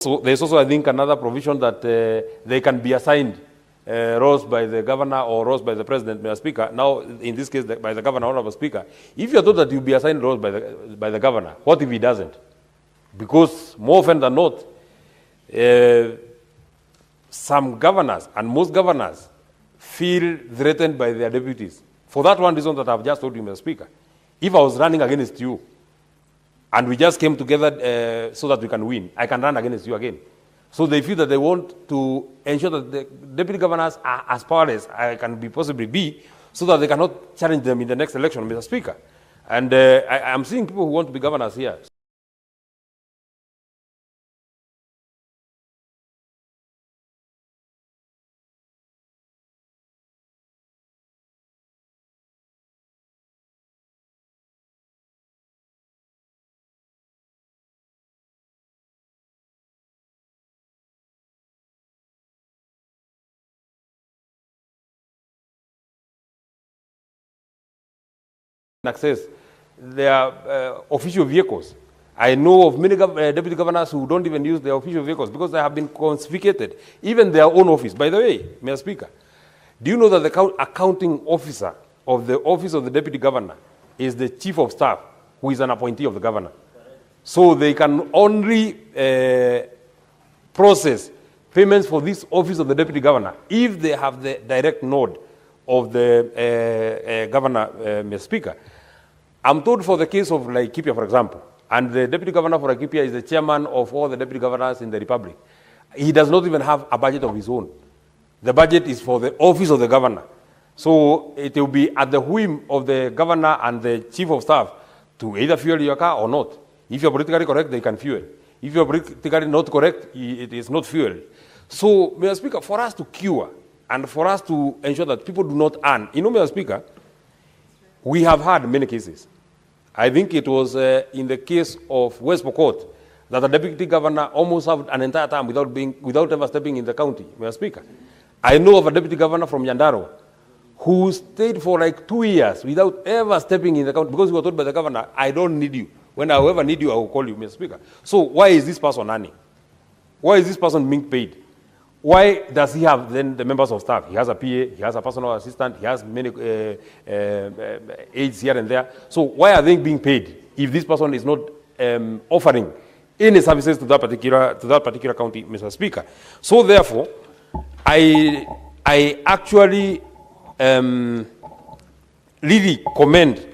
So there's also, I think, another provision that they can be assigned roles by the governor or roles by the president, Mr. Speaker. Now, in this case, by the governor, Honorable Speaker. If you're told that you'll be assigned roles by the governor, what if he doesn't? Because more often than not, some governors and most governors feel threatened by their deputies. For that one reason that I've just told you, Mr. Speaker. If I was running against you, and we just came together so that we can win, I can run against you again. So they feel that they want to ensure that the deputy governors are as powerless as can be possibly be, so that they cannot challenge them in the next election, Mr. Speaker. And I'm seeing people who want to be governors here. Access their official vehicles. I know of many deputy governors who don't even use their official vehicles because they have been confiscated, even their own office. By the way, Mr. Speaker, do you know that the accounting officer of the office of the deputy governor is the chief of staff, who is an appointee of the governor? So they can only process payments for this office of the deputy governor if they have the direct nod of the governor, Mr. Speaker. I'm told for the case of Laikipia, for example, and the deputy governor for Laikipia is the chairman of all the deputy governors in the republic. He does not even have a budget of his own. The budget is for the office of the governor. So it will be at the whim of the governor and the chief of staff to either fuel your car or not. If you're politically correct, they can fuel. If you're politically not correct, it is not fuel. So, Mr. Speaker, for us to cure and for us to ensure that people do not earn, Mr. Speaker, we have had many cases. I think it was in the case of West Pokot that the deputy governor almost served an entire term without ever stepping in the county, Mr. Speaker. I know of a deputy governor from Yandaro who stayed for 2 years without ever stepping in the county because he was told by the governor, I don't need you. When I ever need you, I will call you, Mr. Speaker. So why is this person earning? Why is this person being paid? Why does he have then the members of staff? He has a PA, he has a personal assistant, he has many aides here and there. So why are they being paid if this person is not offering any services to that particular county, Mr. Speaker? So therefore, I actually really commend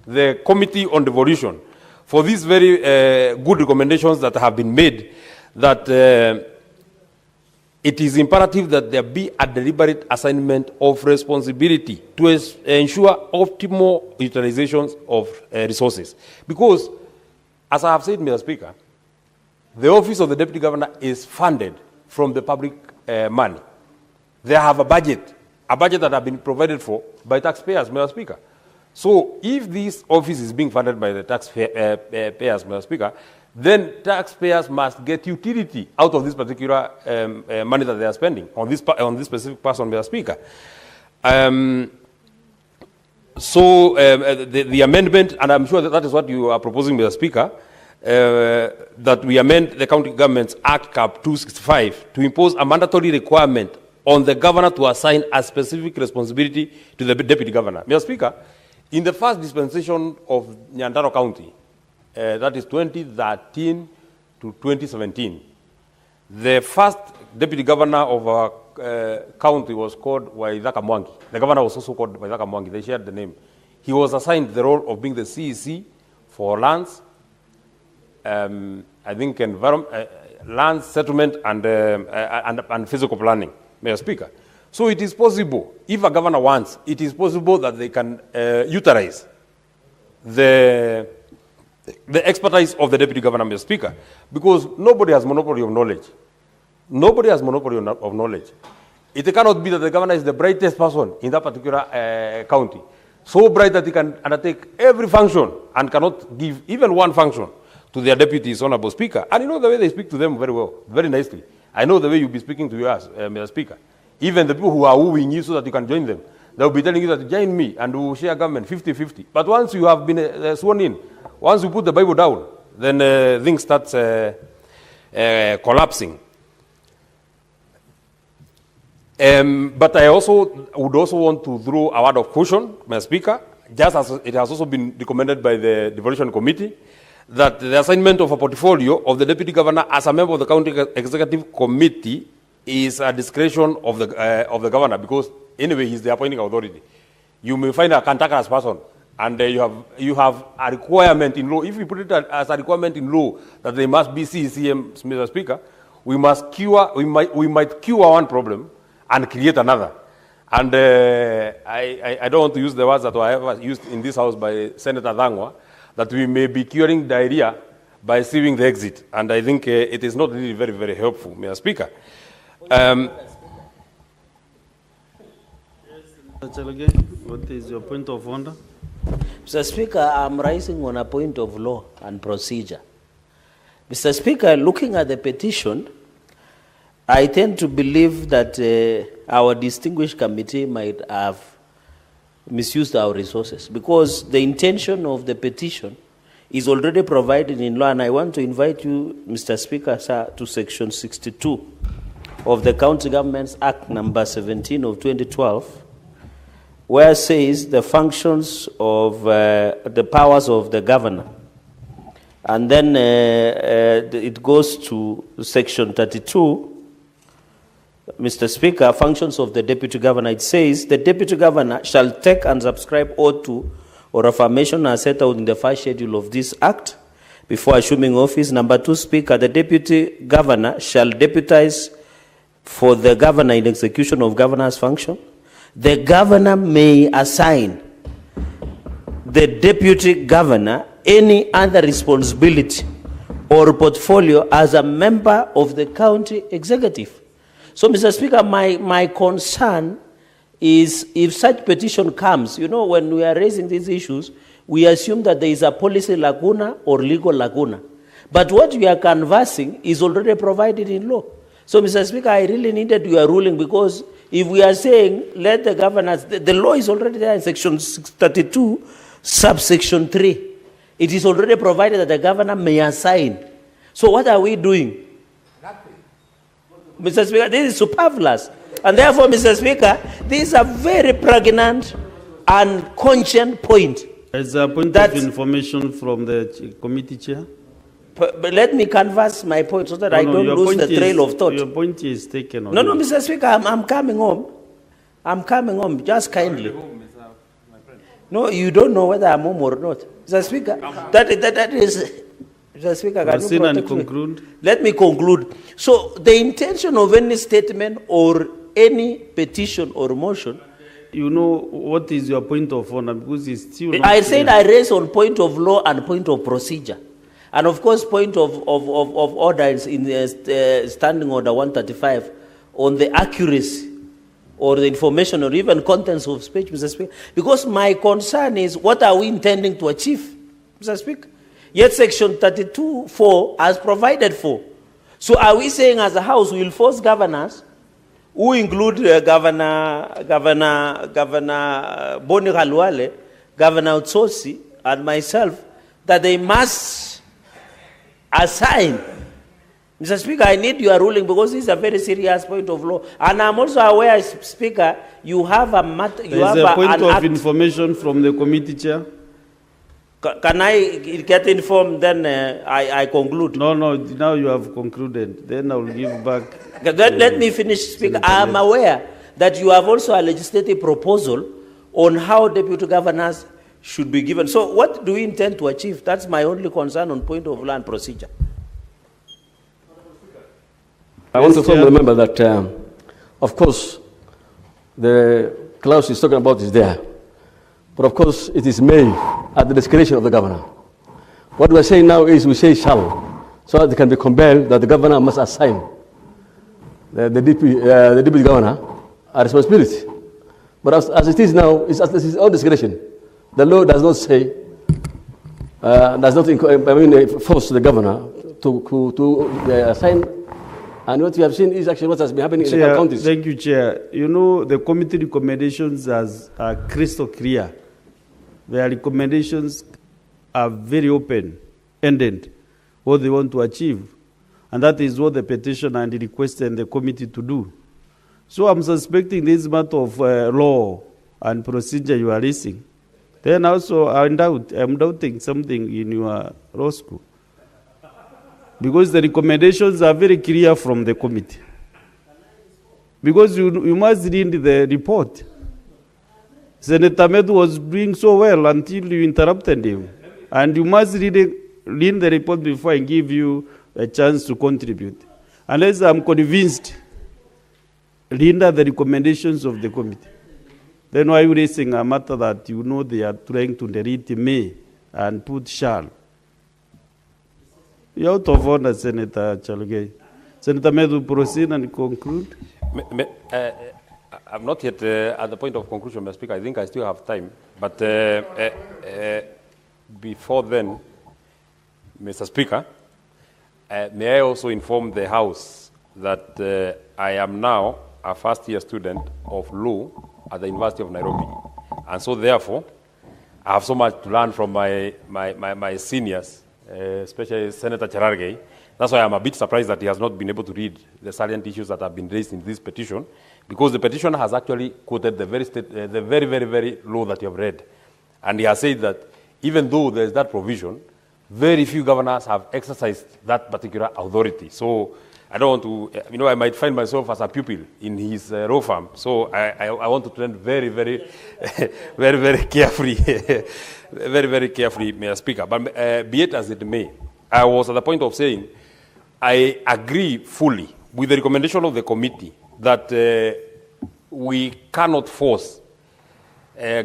the Committee on Devolution for these very good recommendations that have been made, that it is imperative that there be a deliberate assignment of responsibility to ensure optimal utilizations of resources. Because, as I have said, Mr. Speaker, the office of the deputy governor is funded from the public money. They have a budget that has been provided for by taxpayers, Mr. Speaker. So, if this office is being funded by the taxpayers, Mr. Speaker, then taxpayers must get utility out of this particular money that they are spending on this specific person, Mr. Speaker. So the amendment, and I'm sure that is what you are proposing, Mr. Speaker, that we amend the County Governments Act Cap 265 to impose a mandatory requirement on the governor to assign a specific responsibility to the deputy governor. Mr. Speaker, in the first dispensation of Nyandaro County, that is 2013 to 2017. The first deputy governor of our county was called Waithaka Mwangi. The governor was also called Waithaka Mwangi. They shared the name. He was assigned the role of being the CEC for lands, I think land settlement and physical planning, Mr. Speaker. So it is possible, if a governor wants, it is possible that they can utilize the expertise of the deputy governor, Mr. Speaker, because nobody has monopoly of knowledge. Nobody has monopoly of knowledge. It cannot be that the governor is the brightest person in that particular county, so bright that he can undertake every function and cannot give even one function to their deputies, Honorable Speaker. And you know the way they speak to them very well, very nicely. I know the way you'll be speaking to yours, Mr. Speaker. Even the people who are wooing you so that you can join them, they'll be telling you that join me and we'll share government 50-50. But once you have been sworn in, once you put the Bible down, then things start collapsing. But I would also want to throw a word of caution, Mr. Speaker, just as it has also been recommended by the Devolution Committee, that the assignment of a portfolio of the Deputy Governor as a member of the County Executive Committee is a discretion of the Governor, because anyway he's the appointing authority. You may find a cantankerous person, and you have a requirement in law. If you put it as a requirement in law that they must be CCM, Mr. Speaker, we might cure one problem and create another. And I don't want to use the words that were ever used in this House by Senator Dhangwa, that we may be curing diarrhea by sieving the exit. And I think it is not really very, very helpful, Mr. Speaker. What is your point of order? Mr. Speaker, I'm rising on a point of law and procedure. Mr. Speaker, looking at the petition, I tend to believe that our distinguished committee might have misused our resources, because the intention of the petition is already provided in law, and I want to invite you, Mr. Speaker, sir, to Section 62 of the County Governments Act number 17 of 2012, where it says the functions of the powers of the governor. And then it goes to Section 32, Mr. Speaker, functions of the Deputy Governor. It says the Deputy Governor shall take and subscribe oath to or affirmation as set out in the first schedule of this Act before assuming office. Number 2, Speaker, the Deputy Governor shall deputize for the Governor in execution of Governor's function. The Governor may assign the Deputy Governor any other responsibility or portfolio as a member of the County Executive. So, Mr. Speaker, my concern is if such petition comes, when we are raising these issues, we assume that there is a policy lacuna or legal lacuna. But what we are canvassing is already provided in law. So, Mr. Speaker, I really needed your ruling, because if we are saying let the governors, the law is already there in Section 32, subsection 3. It is already provided that the governor may assign. So what are we doing? Mr. Speaker, this is superfluous. And therefore, Mr. Speaker, this is a very pregnant and conscient point. As a point of information from the committee chair. But let me canvass my point so that I don't lose the trail of thought. Your point is taken on. No, Mr. Speaker, I'm coming home. I'm coming home, just kindly. No, you don't know whether I'm home or not. Mr. Speaker, that is... Mr. Speaker, can you protect me? Let me conclude. So, the intention of any statement or any petition or motion... You know what is your point of honor, because it's still not I said I raise on point of law and point of procedure. And of course, point of order is in the Standing Order 135 on the accuracy or the information or even contents of speech, Mr. Speaker. Because my concern is, what are we intending to achieve, Mr. Speaker? Yet Section 32(4) has provided for. So are we saying as a House we will force governors, who include Governor Boni Khalwale, Governor Utsosi, and myself, that they must assign? Mr. Speaker, I need your ruling, because this is a very serious point of law. And I'm also aware, Speaker, you have a matter. There is a point of information from the committee chair. Can I get informed, then I conclude? No, now you have concluded. Then I will give back. Let me finish, Speaker. I am aware that you have also a legislative proposal on how deputy governors should be given. So what do we intend to achieve? That's my only concern on point of law and procedure. I want to remember that, of course, the clause he's talking about is there. But of course, it is made at the discretion of the governor. What we are saying now is we say shall, so that it can be compelled that the governor must assign the deputy governor a responsibility. But as it is now, it's at his own discretion. The law does not say, does not force the governor to assign. And what we have seen is actually what has been happening in the counties. Thank you, Chair. You know, the committee recommendations are crystal clear. Their recommendations are very open-ended, what they want to achieve. And that is what the petitioner and requested the committee to do. So I'm suspecting this matter of law and procedure you are raising. Then also I'm doubting something in your law school. Because the recommendations are very clear from the committee. Because you must read the report. Senator Medu was doing so well until you interrupted him. And you must read the report before I give you a chance to contribute. Unless I'm convinced, read the recommendations of the committee. Then why are you raising a matter that you know they are trying to delete may and put shall? You're out of order, Senator Chalugei. Senator Medu, proceed and conclude. I'm not yet at the point of conclusion, Mr. Speaker. I think I still have time. But before then, Mr. Speaker, may I also inform the House that I am now a first-year student of law at the University of Nairobi. And so, therefore, I have so much to learn from my seniors, especially Senator Cherargei. That's why I'm a bit surprised that he has not been able to read the salient issues that have been raised in this petition, because the petitioner has actually quoted the very law that you have read. And he has said that even though there is that provision, very few governors have exercised that particular authority. So I don't want to, I might find myself as a pupil in his law firm. So I want to tread very carefully, very carefully, Mr. Speaker. But be it as it may, I was at the point of saying, I agree fully with the recommendation of the committee that we cannot force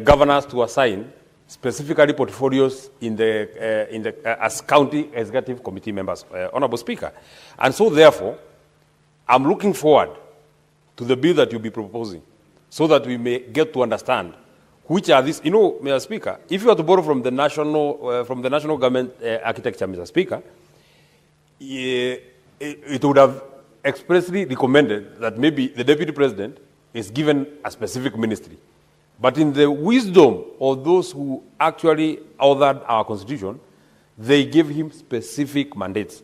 governors to assign specifically portfolios as county executive committee members, Honorable Speaker. And so, therefore, I'm looking forward to the bill that you'll be proposing so that we may get to understand which are these. Mr. Speaker, if you are to borrow from the national government architecture, Mr. Speaker, it would have expressly recommended that maybe the deputy president is given a specific ministry. But in the wisdom of those who actually authored our constitution, they gave him specific mandates.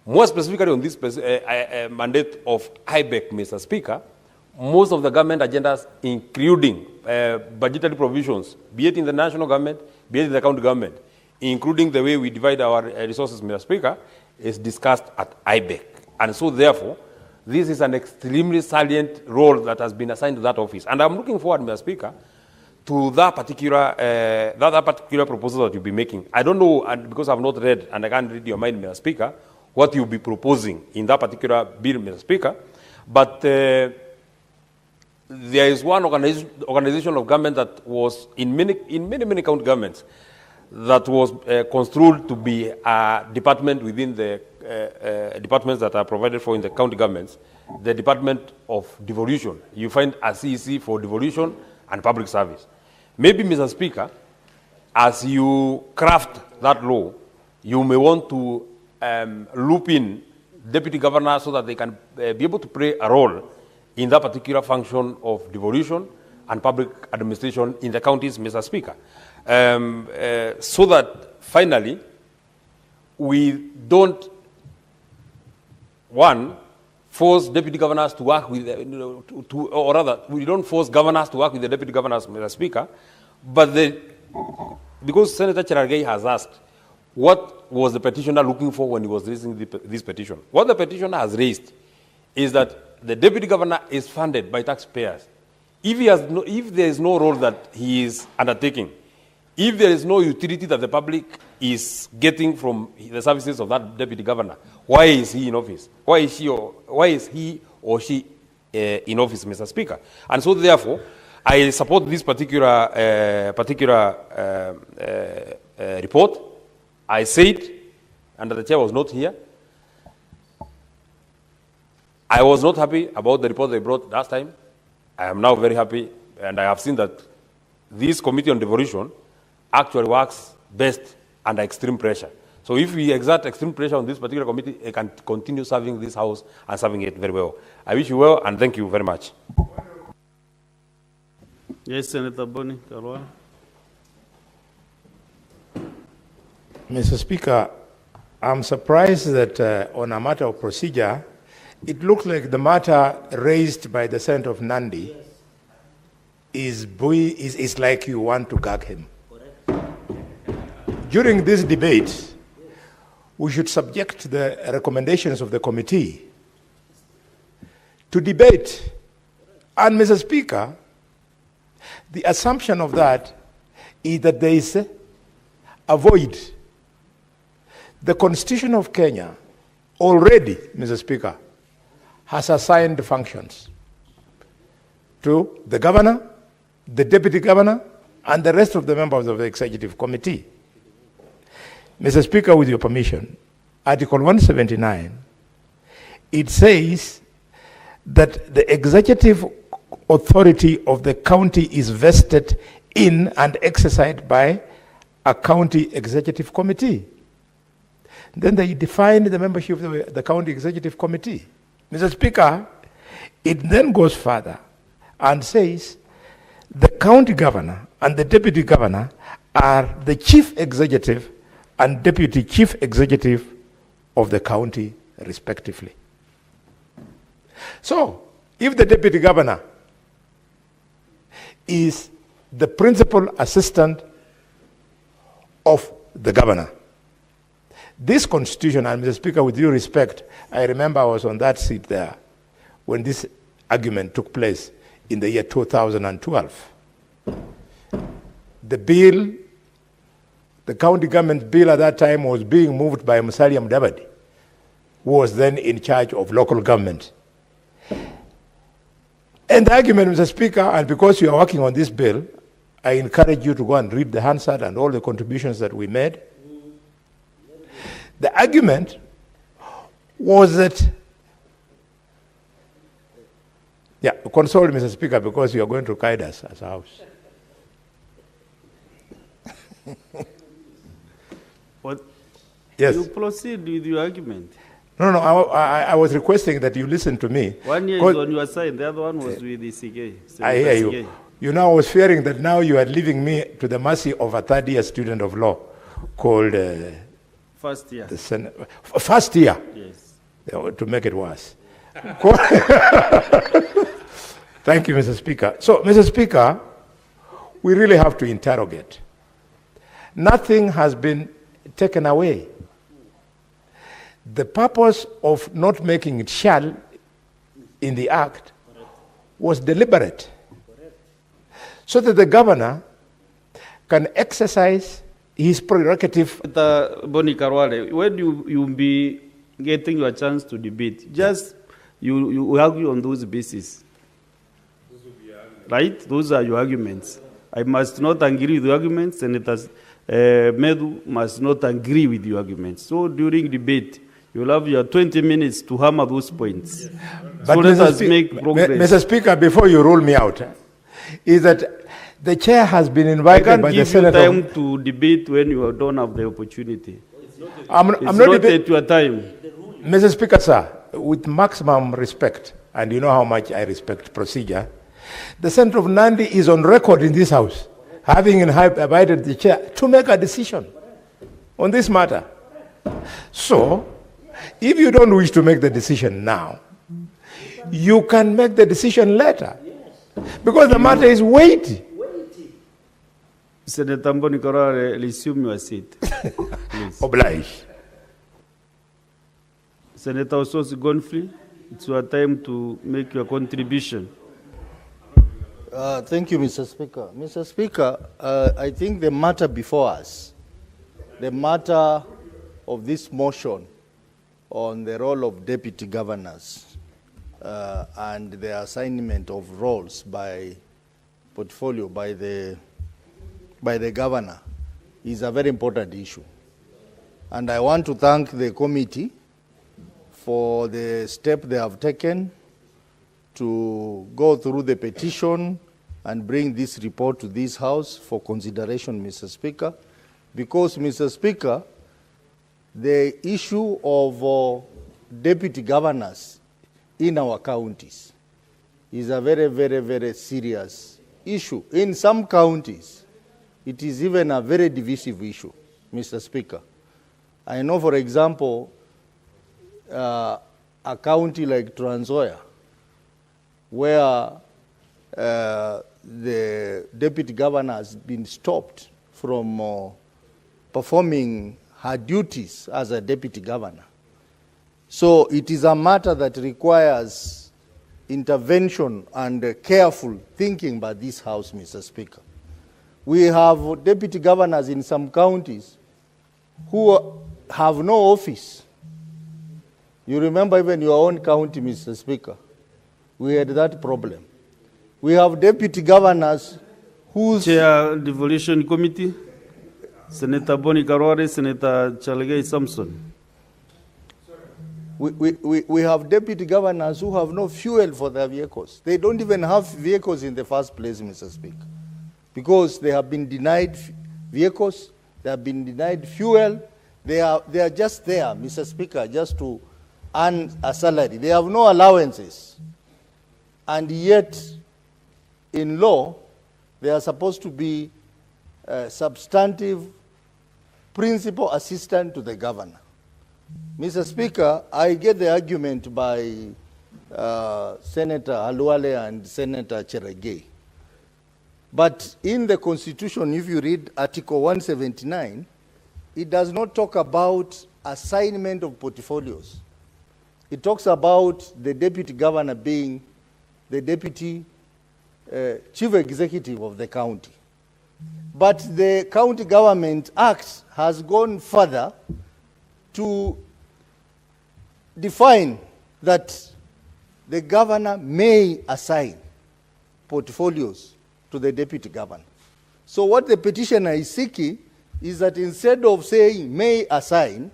More specifically on this mandate of IBEC, Mr. Speaker, most of the government agendas, including budgetary provisions, be it in the national government, be it in the county government, including the way we divide our resources, Mr. Speaker, is discussed at IBEC. And so, therefore, this is an extremely salient role that has been assigned to that office. And I'm looking forward, Mr. Speaker, to that particular proposal that you'll be making. I don't know, and because I've not read, and I can't read your mind, Mr. Speaker, what you'll be proposing in that particular bill, Mr. Speaker. But there is one organization of government that was in many county governments that was construed to be a department within the departments that are provided for in the county governments, the Department of Devolution. You find a CEC for devolution and public service. Maybe, Mr. Speaker, as you craft that law, you may want to loop in deputy governors so that they can be able to play a role in that particular function of devolution and public administration in the counties, Mr. Speaker. So that finally we don't, force deputy governors to work with, or rather, we don't force governors to work with the deputy governors, Mr. Speaker, but because Senator Cherargei has asked, what was the petitioner looking for when he was raising this petition? What the petitioner has raised is that the deputy governor is funded by taxpayers. If there is no role that he is undertaking, if there is no utility that the public is getting from the services of that deputy governor, why is he in office? Why is he or she in office, Mr. Speaker? And so, therefore, I support this particular report. I said, and the chair was not here, I was not happy about the report they brought last time. I am now very happy, and I have seen that this Committee on Devolution actually works best under extreme pressure. So if we exert extreme pressure on this particular committee, it can continue serving this House and serving it very well. I wish you well, and thank you very much. Yes, Senator Boni Kalwa. Mr. Speaker, I'm surprised that on a matter of procedure, it looks like the matter raised by the Senator of Nandi is like you want to gag him. During this debate, we should subject the recommendations of the committee to debate. And Mr. Speaker, the assumption of that is that there is a void. The Constitution of Kenya already, Mr. Speaker, has assigned functions to the governor, the deputy governor, and the rest of the members of the executive committee. Mr. Speaker, with your permission, Article 179, it says that the executive authority of the county is vested in and exercised by a county executive committee. Then they define the membership of the county executive committee. Mr. Speaker, it then goes further and says the county governor and the deputy governor are the chief executive and deputy chief executive of the county, respectively. So, if the deputy governor is the principal assistant of the governor, this constitution, and Mr. Speaker, with due respect, I remember I was on that seat there when this argument took place in the year 2012. The bill, the county government bill at that time was being moved by Musalia Mudavadi, who was then in charge of local government. And the argument, Mr. Speaker, and because you are working on this bill, I encourage you to go and read the Hansard and all the contributions that we made. The argument was that, console Mr. Speaker, because you are going to guide us as a house. What? Yes. You proceed with your argument. No, I was requesting that you listen to me. 1 year is on your side, the other one was with the CK. I hear you. You know, I was fearing that now you are leaving me to the mercy of a third-year student of law called... First year. First year? Yes. To make it worse. Thank you, Mr. Speaker. So, Mr. Speaker, we really have to interrogate. Nothing has been taken away. The purpose of not making it shall in the act was deliberate, so that the governor can exercise his prerogative. Boni Karwale, when you be getting your chance to debate, just you argue on those bases. Right? Those are your arguments. I must not agree with the arguments, Senators Medu must not agree with your arguments. So during debate, you'll have your 20 minutes to hammer those points. But so let us make progress. Mr. Speaker, before you rule me out, is that the chair has been invited by the Senator. I can't give you time to debate when you don't have the opportunity. I'm not at your time. Mr. Speaker, sir, with maximum respect, and you know how much I respect procedure, the Senator of Nandi is on record in this House, having invited the chair to make a decision on this matter. So, if you don't wish to make the decision now, you can make the decision later, because the matter is weighty. Senator Mboni Karwale, resume your seat. Oblige. Senator Ososi Gonfrey, it's your time to make your contribution. Thank you, Mr. Speaker. Mr. Speaker, I think the matter before us, the matter of this motion on the role of deputy governors and the assignment of roles by portfolio by the governor is a very important issue. And I want to thank the committee for the step they have taken to go through the petition and bring this report to this House for consideration, Mr. Speaker, because, Mr. Speaker, the issue of deputy governors in our counties is a very, very, very serious issue. In some counties, it is even a very divisive issue, Mr. Speaker. I know, for example, a county like Trans Nzoia, where the deputy governor has been stopped from performing her duties as a deputy governor. So it is a matter that requires intervention and careful thinking by this House, Mr. Speaker. We have deputy governors in some counties who have no office. You remember even your own county, Mr. Speaker, we had that problem. We have deputy governors whose... Chair, Devolution Committee, Senator Boni Karwari, Senator Chalagay Samson. We have deputy governors who have no fuel for their vehicles. They don't even have vehicles in the first place, Mr. Speaker, because they have been denied vehicles, they have been denied fuel. They are just there, Mr. Speaker, just to earn a salary. They have no allowances. And yet, in law, they are supposed to be substantive principal assistant to the governor. Mr. Speaker, I get the argument by Senator Aluale and Senator Cheragay. But in the Constitution, if you read Article 179, it does not talk about assignment of portfolios. It talks about the deputy governor being the deputy chief executive of the county. But the County Government Act has gone further to define that the governor may assign portfolios to the deputy governor. So what the petitioner is seeking is that instead of saying may assign,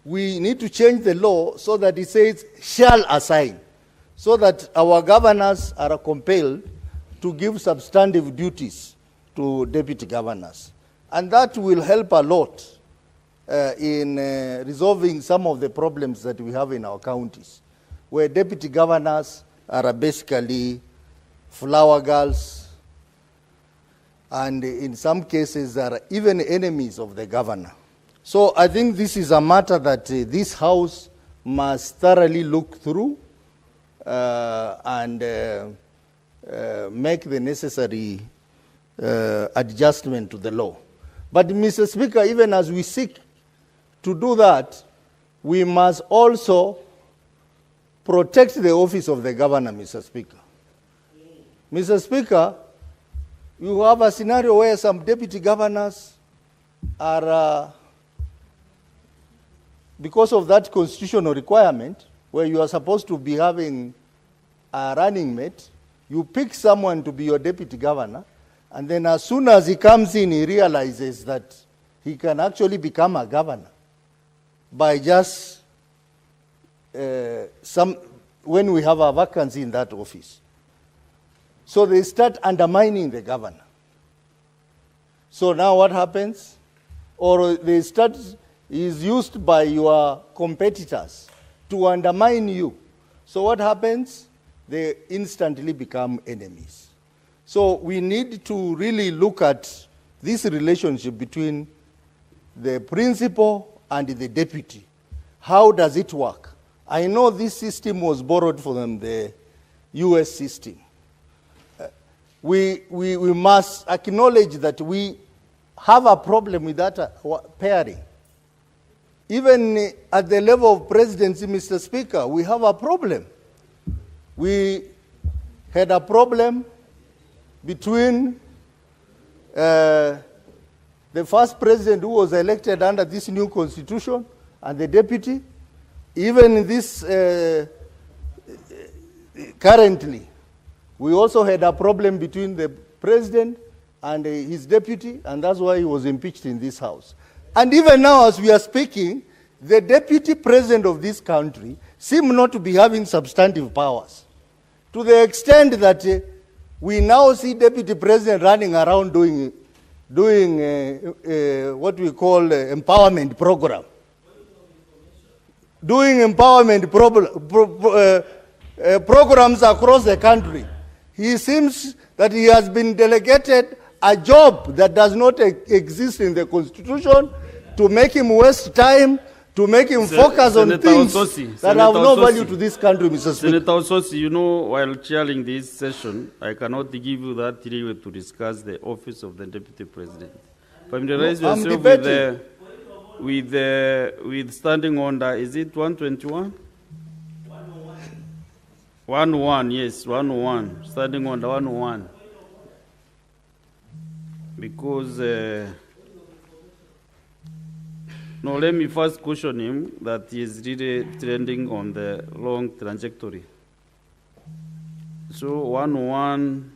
we need to change the law so that it says shall assign, so that our governors are compelled to give substantive duties to deputy governors. And that will help a lot in resolving some of the problems that we have in our counties, where deputy governors are basically flower girls, and in some cases are even enemies of the governor. So I think this is a matter that this House must thoroughly look through and make the necessary adjustment to the law. But Mr. Speaker, even as we seek to do that, we must also protect the office of the governor, Mr. Speaker. Mr. Speaker, you have a scenario where some deputy governors are, because of that constitutional requirement, where you are supposed to be having a running mate, you pick someone to be your deputy governor, and then as soon as he comes in, he realizes that he can actually become a governor by just when we have a vacancy in that office. So they start undermining the governor. So now what happens? Or they start, is used by your competitors to undermine you. So what happens? They instantly become enemies. So we need to really look at this relationship between the principal and the deputy. How does it work? I know this system was borrowed from the US system. We must acknowledge that we have a problem with that pairing. Even at the level of presidency, Mr. Speaker, we have a problem. We had a problem between the first president who was elected under this new constitution and the deputy. Even this currently, we also had a problem between the president and his deputy, and that's why he was impeached in this House. And even now, as we are speaking, the deputy president of this country seems not to be having substantive powers, to the extent that we now see deputy president running around doing what we call empowerment program. Doing empowerment programs across the country. He seems that he has been delegated a job that does not exist in the Constitution, to make him waste time, to make him focus on Senator things Ososi, that have no Senator value Ososi. to this country, Mr. Speaker. Senator Ososi, you know, while chairing this session, I cannot give you that leeway to discuss the office of the Deputy President. Familiarize I'm yourself debating. with standing order. Is it 121? 101, yes, 101. Standing order 101. Because, no, let me first caution him that he is really trending on the wrong trajectory. So 101,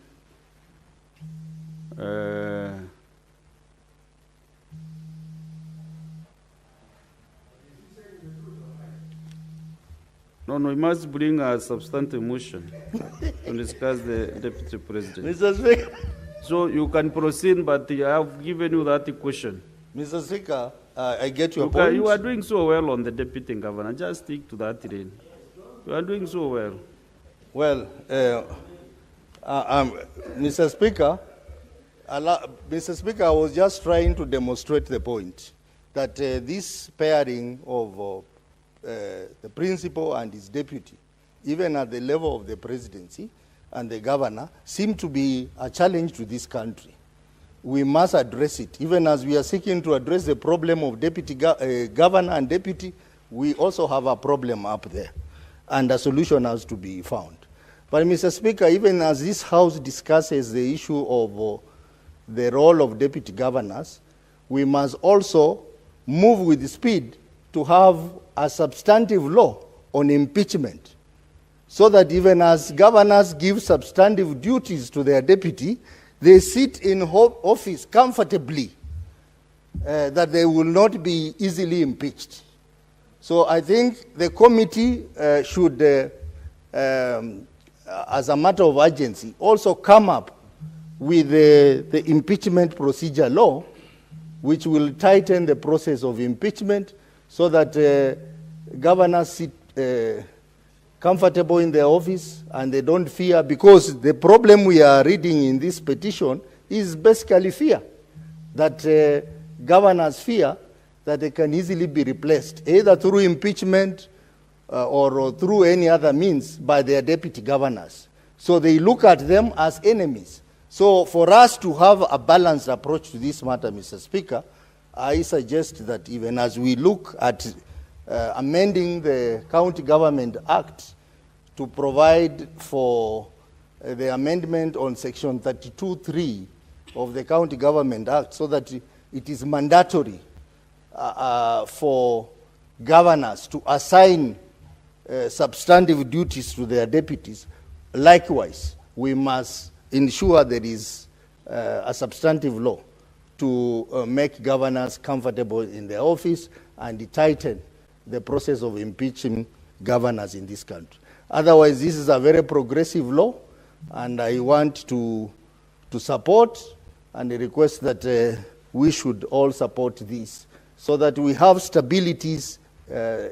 no, he must bring a substantive motion to discuss the Deputy President. Mr. Speaker. So you can proceed, but I have given you that question. Mr. Speaker, I get your point. You are doing so well on the Deputy Governor. Just stick to that lane. You are doing so well. Well, Mr. Speaker, Mr. Speaker, I was just trying to demonstrate the point that this pairing of the principal and his deputy, even at the level of the presidency and the governor, seem to be a challenge to this country. We must address it. Even as we are seeking to address the problem of deputy governor and deputy, we also have a problem up there, and a solution has to be found. But Mr. Speaker, even as this House discusses the issue of the role of deputy governors, we must also move with speed to have a substantive law on impeachment, so that even as governors give substantive duties to their deputy, they sit in office comfortably, that they will not be easily impeached. So I think the committee should, as a matter of urgency, also come up with the impeachment procedure law, which will tighten the process of impeachment so that governors sit comfortable in their office and they don't fear, because the problem we are reading in this petition is basically fear, that governors fear that they can easily be replaced, either through impeachment or through any other means by their deputy governors. So they look at them as enemies. So for us to have a balanced approach to this matter, Mr. Speaker, I suggest that even as we look at amending the County Government Act to provide for the amendment on Section 32(3) of the County Government Act, so that it is mandatory for governors to assign substantive duties to their deputies. Likewise, we must ensure there is a substantive law to make governors comfortable in their office and tighten the process of impeaching governors in this country. Otherwise, this is a very progressive law, and I want to support and request that we should all support this, so that we have stabilities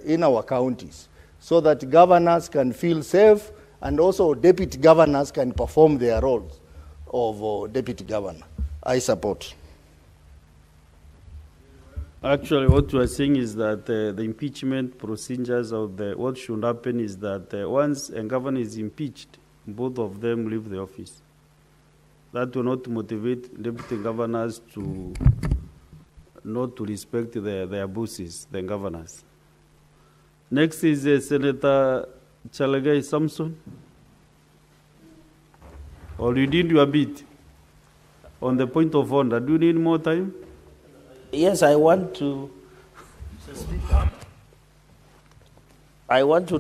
in our counties, so that governors can feel safe, and also deputy governors can perform their roles of deputy governor. I support. Actually, what you are saying is that the impeachment procedures of what should happen is that once a governor is impeached, both of them leave the office. That will not motivate deputy governors to not to respect their bosses, the governors. Next is Senator Chalagai Samson. Or you did your bit on the point of order. Do you need more time? Yes, I want to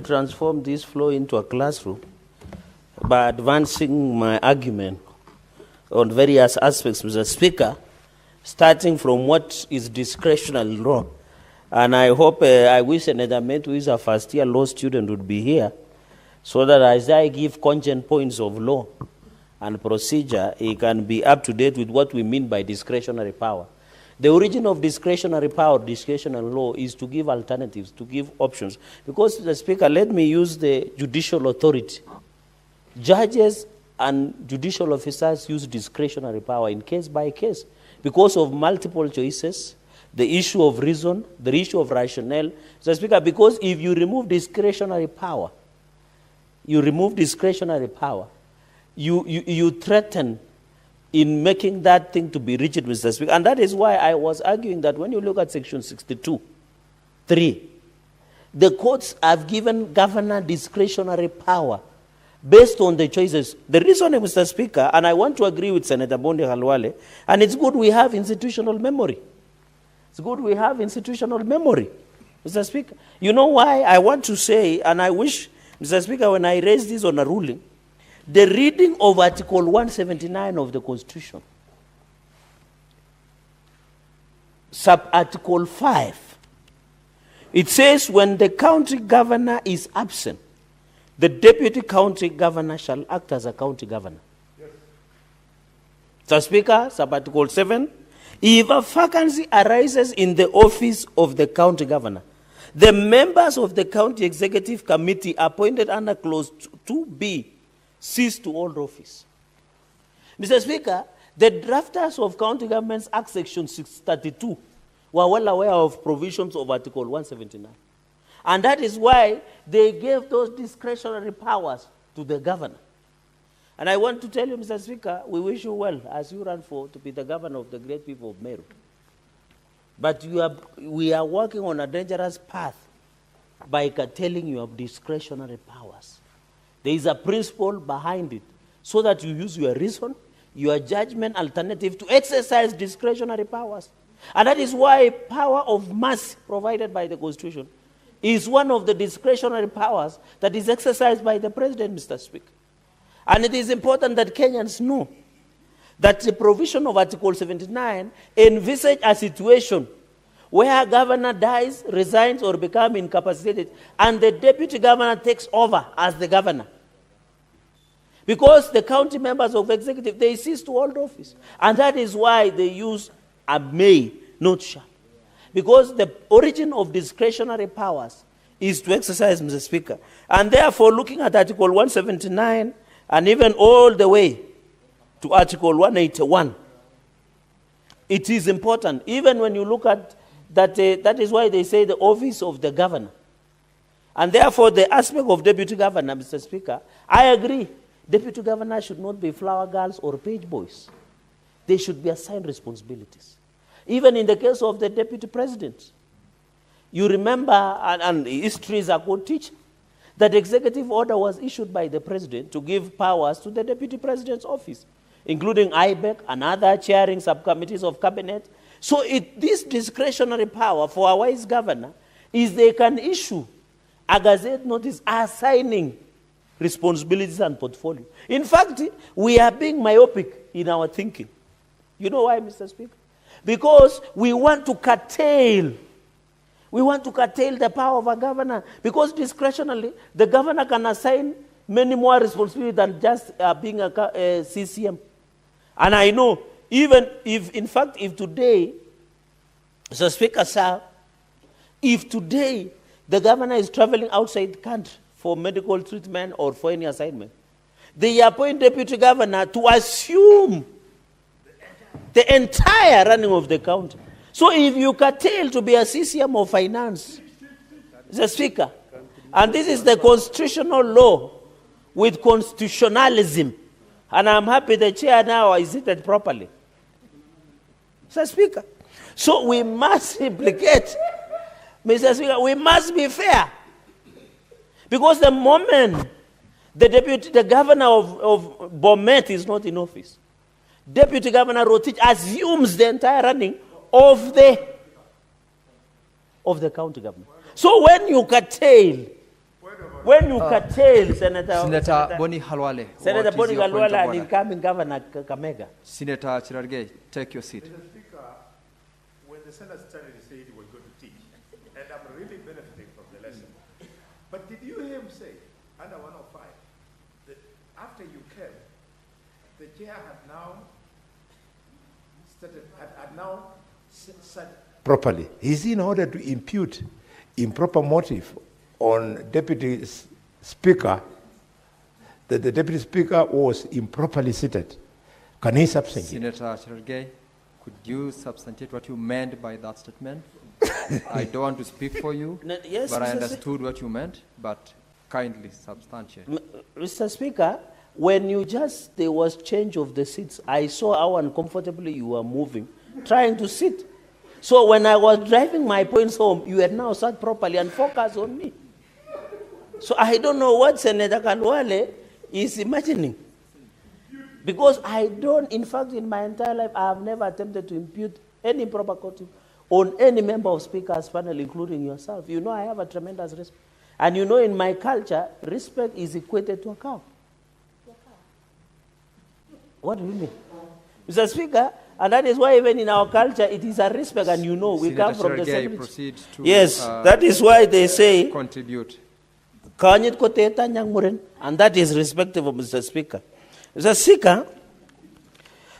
transform this floor into a classroom by advancing my argument on various aspects, Mr. Speaker, starting from what is discretionary law. And I hope, I wish Senator Metu, who is a first-year law student, would be here, so that as I give cogent points of law and procedure, he can be up to date with what we mean by discretionary power. The origin of discretionary power, discretionary law, is to give alternatives, to give options. Because, Mr. Speaker, let me use the judicial authority. Judges and judicial officers use discretionary power in case by case because of multiple choices, the issue of reason, the issue of rationale. Mr. Speaker, because if you remove discretionary power, you threaten in making that thing to be rigid, Mr. Speaker. And that is why I was arguing that when you look at section 62(3), the courts have given governor discretionary power based on the choices. The reason, Mr. Speaker, and I want to agree with Senator Bondi Halwale, and it's good we have institutional memory. It's good we have institutional memory, Mr. Speaker. You know why I want to say, and I wish, Mr. Speaker, when I raise this on a ruling, the reading of Article 179 of the Constitution, sub-article 5, it says when the county governor is absent, the deputy county governor shall act as a county governor. Yes. Mr. Speaker, sub-article 7, if a vacancy arises in the office of the county governor, the members of the county executive committee appointed under clause 2B cease to hold office. Mr. Speaker, the drafters of County Governments Act section 632 were well aware of provisions of Article 179. And that is why they gave those discretionary powers to the governor. And I want to tell you, Mr. Speaker, we wish you well as you run to be the governor of the great people of Meru. But we are working on a dangerous path by curtailing your discretionary powers. There is a principle behind it, so that you use your reason, your judgment alternative to exercise discretionary powers. And that is why power of mercy provided by the Constitution is one of the discretionary powers that is exercised by the President, Mr. Speaker. And it is important that Kenyans know that the provision of Article 79 envisage a situation where a governor dies, resigns, or becomes incapacitated, and the deputy governor takes over as the governor. Because the county members of executive, they cease to hold office. And that is why they use a may, not shall. Because the origin of discretionary powers is to exercise, Mr. Speaker. And therefore, looking at Article 179, and even all the way to Article 181, it is important. Even when you look at that, that is why they say the office of the governor. And therefore, the aspect of deputy governor, Mr. Speaker, I agree. Deputy governors should not be flower girls or page boys. They should be assigned responsibilities. Even in the case of the deputy president, you remember, and history is a good teacher, that executive order was issued by the president to give powers to the deputy president's office, including IBEC and other chairing subcommittees of cabinet. So this discretionary power for a wise governor is they can issue a gazette notice assigning responsibilities and portfolio. In fact, we are being myopic in our thinking. You know why, Mr. Speaker? Because we want to curtail the power of a governor, because discretionally, the governor can assign many more responsibilities than just being a CCM. And I know, even if, in fact, if today, Mr. Speaker, sir, if today the governor is traveling outside the country for medical treatment or for any assignment, they appoint deputy governor to assume the entire running of the county. So if you curtail to be a CCM of finance, Mr. Speaker, and this is the constitutional law with constitutionalism, and I'm happy the chair now is seated properly, Mr. Speaker. So we must implicate, Mr. Speaker, we must be fair. Because the moment the governor of Bomet is not in office, Deputy Governor Rotich assumes the entire running of the county government. So when you curtail, Senator Boni Halwale, Senator Boni Halwale and incoming Governor Kakamega. Senator Chirargei, take your seat. Mr. Speaker, when the Senate started, he said he was going to teach, and I'm really benefiting from the lesson. But did you hear him say, under 105, that after you came, the chair had now said properly? Is in order to impute improper motive on Deputy Speaker, that the Deputy Speaker was improperly seated. Can he substantiate? Senator Chirargei. Could you substantiate what you meant by that statement? I don't want to speak for you, No, yes, but I Mr. understood what you meant, but kindly substantiate. Mr. Speaker, when there was change of the seats, I saw how uncomfortably you were moving, trying to sit. So when I was driving my points home, you had now sat properly and focused on me. So I don't know what Senator Kalwale is imagining. Because in fact, in my entire life, I have never attempted to impute any improper conduct on any member of Speaker's panel, including yourself. You know I have a tremendous respect. And you know in my culture, respect is equated to a cow. What do you mean? Mr. Speaker, and that is why even in our culture, it is a respect, and you know, we come from the same. Yes, that is why they say, contribute. and that is respectful, Mr. Speaker. Mr. Speaker,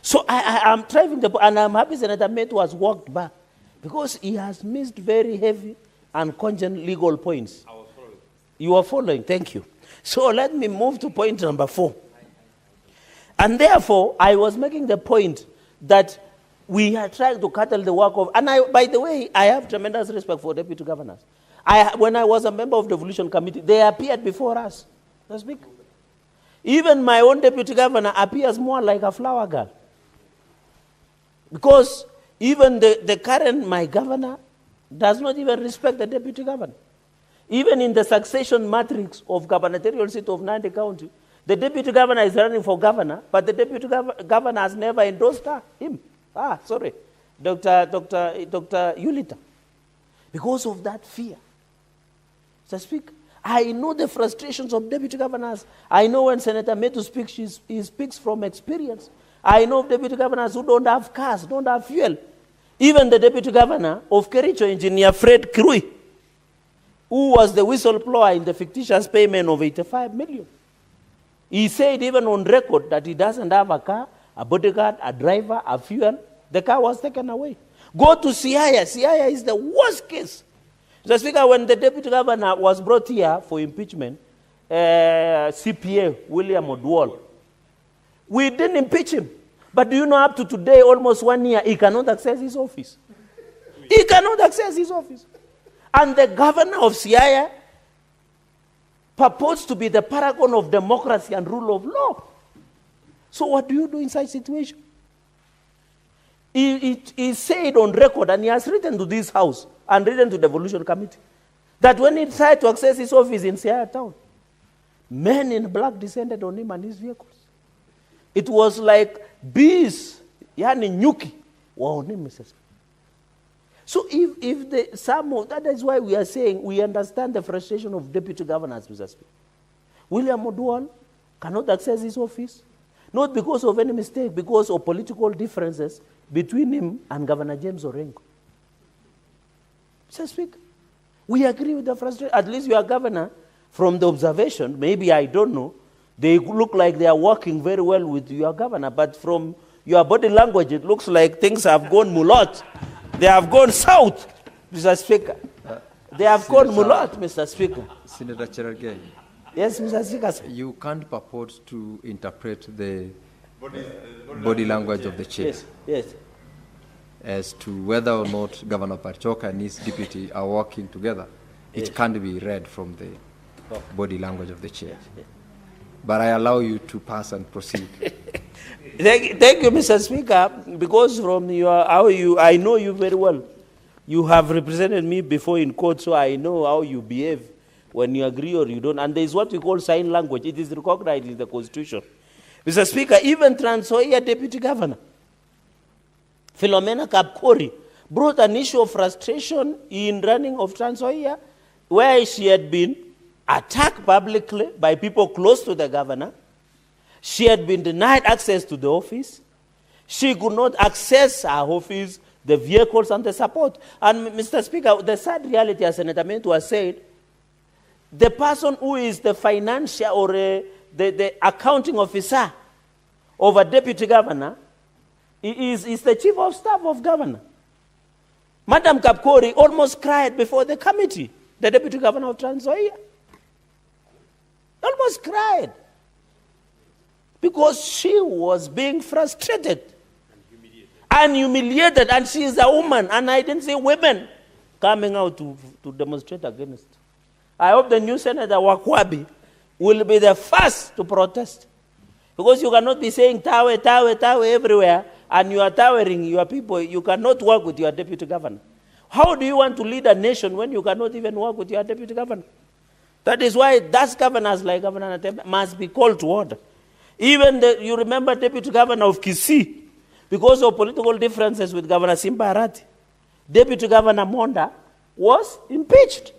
so I am driving and I'm happy Senator Metu has walked back because he has missed very heavy and cogent legal points. I was following. You are following, thank you. So let me move to point number 4. And therefore, I was making the point that we are trying to curtail the work of, and by the way, I have tremendous respect for deputy governors. When I was a member of the Devolution Committee, they appeared before us. Mr. Speaker. Even my own deputy governor appears more like a flower girl. Because even the current, my governor, does not even respect the deputy governor. Even in the succession matrix of gubernatorial seat of Nandi County, the deputy governor is running for governor, but the deputy governor has never endorsed him. Dr. Yulita. Because of that fear. Mr. Speaker, I know the frustrations of deputy governors. I know when Senator Metu speaks, he speaks from experience. I know deputy governors who don't have cars, don't have fuel. Even the deputy governor of Kericho, Engineer Fred Kirui, who was the whistleblower in the fictitious payment of 85 million. He said even on record that he doesn't have a car, a bodyguard, a driver, a fuel. The car was taken away. Go to Siaya. Siaya is the worst case. Mr. Speaker, when the deputy governor was brought here for impeachment, CPA William Odwal, we didn't impeach him. But do you know up to today, almost 1 year, he cannot access his office. He cannot access his office. And the governor of Siaya purports to be the paragon of democracy and rule of law. So what do you do in such situation? He said on record, and he has written to this house and written to the Devolution Committee, that when he tried to access his office in Siaya town, men in black descended on him and his vehicles. It was like bees, yani nyuki, were on him, Mrs. So that is why we are saying we understand the frustration of deputy governors, Mr. Speaker. William Odwal cannot access his office, not because of any mistake, because of political differences between him and Governor James Orengo. Mr. Speaker, we agree with the frustration. At least your governor, from the observation, maybe I don't know, they look like they are working very well with your governor, but from your body language, it looks like things have gone mulot. They have gone south, Mr. Speaker. They have gone mulot, Mr. Speaker. Senator Cherargei. Yes, Mr. Speaker. You can't purport to interpret the body language of the chair. Yes, yes. As to whether or not Governor Pachoka and his deputy are working together. It can't be read from the body language of the chair. Yes. But I allow you to pass and proceed. Thank you, Mr. Speaker, because from I know you very well. You have represented me before in court, so I know how you behave when you agree or you don't. And there is what we call sign language. It is recognized in the Constitution. Mr. Speaker, even Trans Nzoia Deputy Governor, Philomena Kapkori, brought an issue of frustration in running of Trans Nzoia, where she had been attacked publicly by people close to the governor. She had been denied access to the office. She could not access her office, the vehicles, and the support. And Mr. Speaker, the sad reality, as Senator Mentu has said, the person who is the financial or the accounting officer of a deputy governor is the chief of staff of governor. Madam Kapkori almost cried before the committee, the deputy governor of Trans Nzoia. Almost cried. Because she was being frustrated and humiliated, and she is a woman, and I didn't see women coming out to demonstrate against. I hope the new Senator Wakwabi will be the first to protest. Because you cannot be saying tawe, tawe, tawe everywhere, and you are towering your people. You cannot work with your deputy governor. How do you want to lead a nation when you cannot even work with your deputy governor? That is why those governors like Governor Natembe must be called to order. Even you remember deputy governor of Kisii, because of political differences with Governor Simba Arati, Deputy Governor Monda was impeached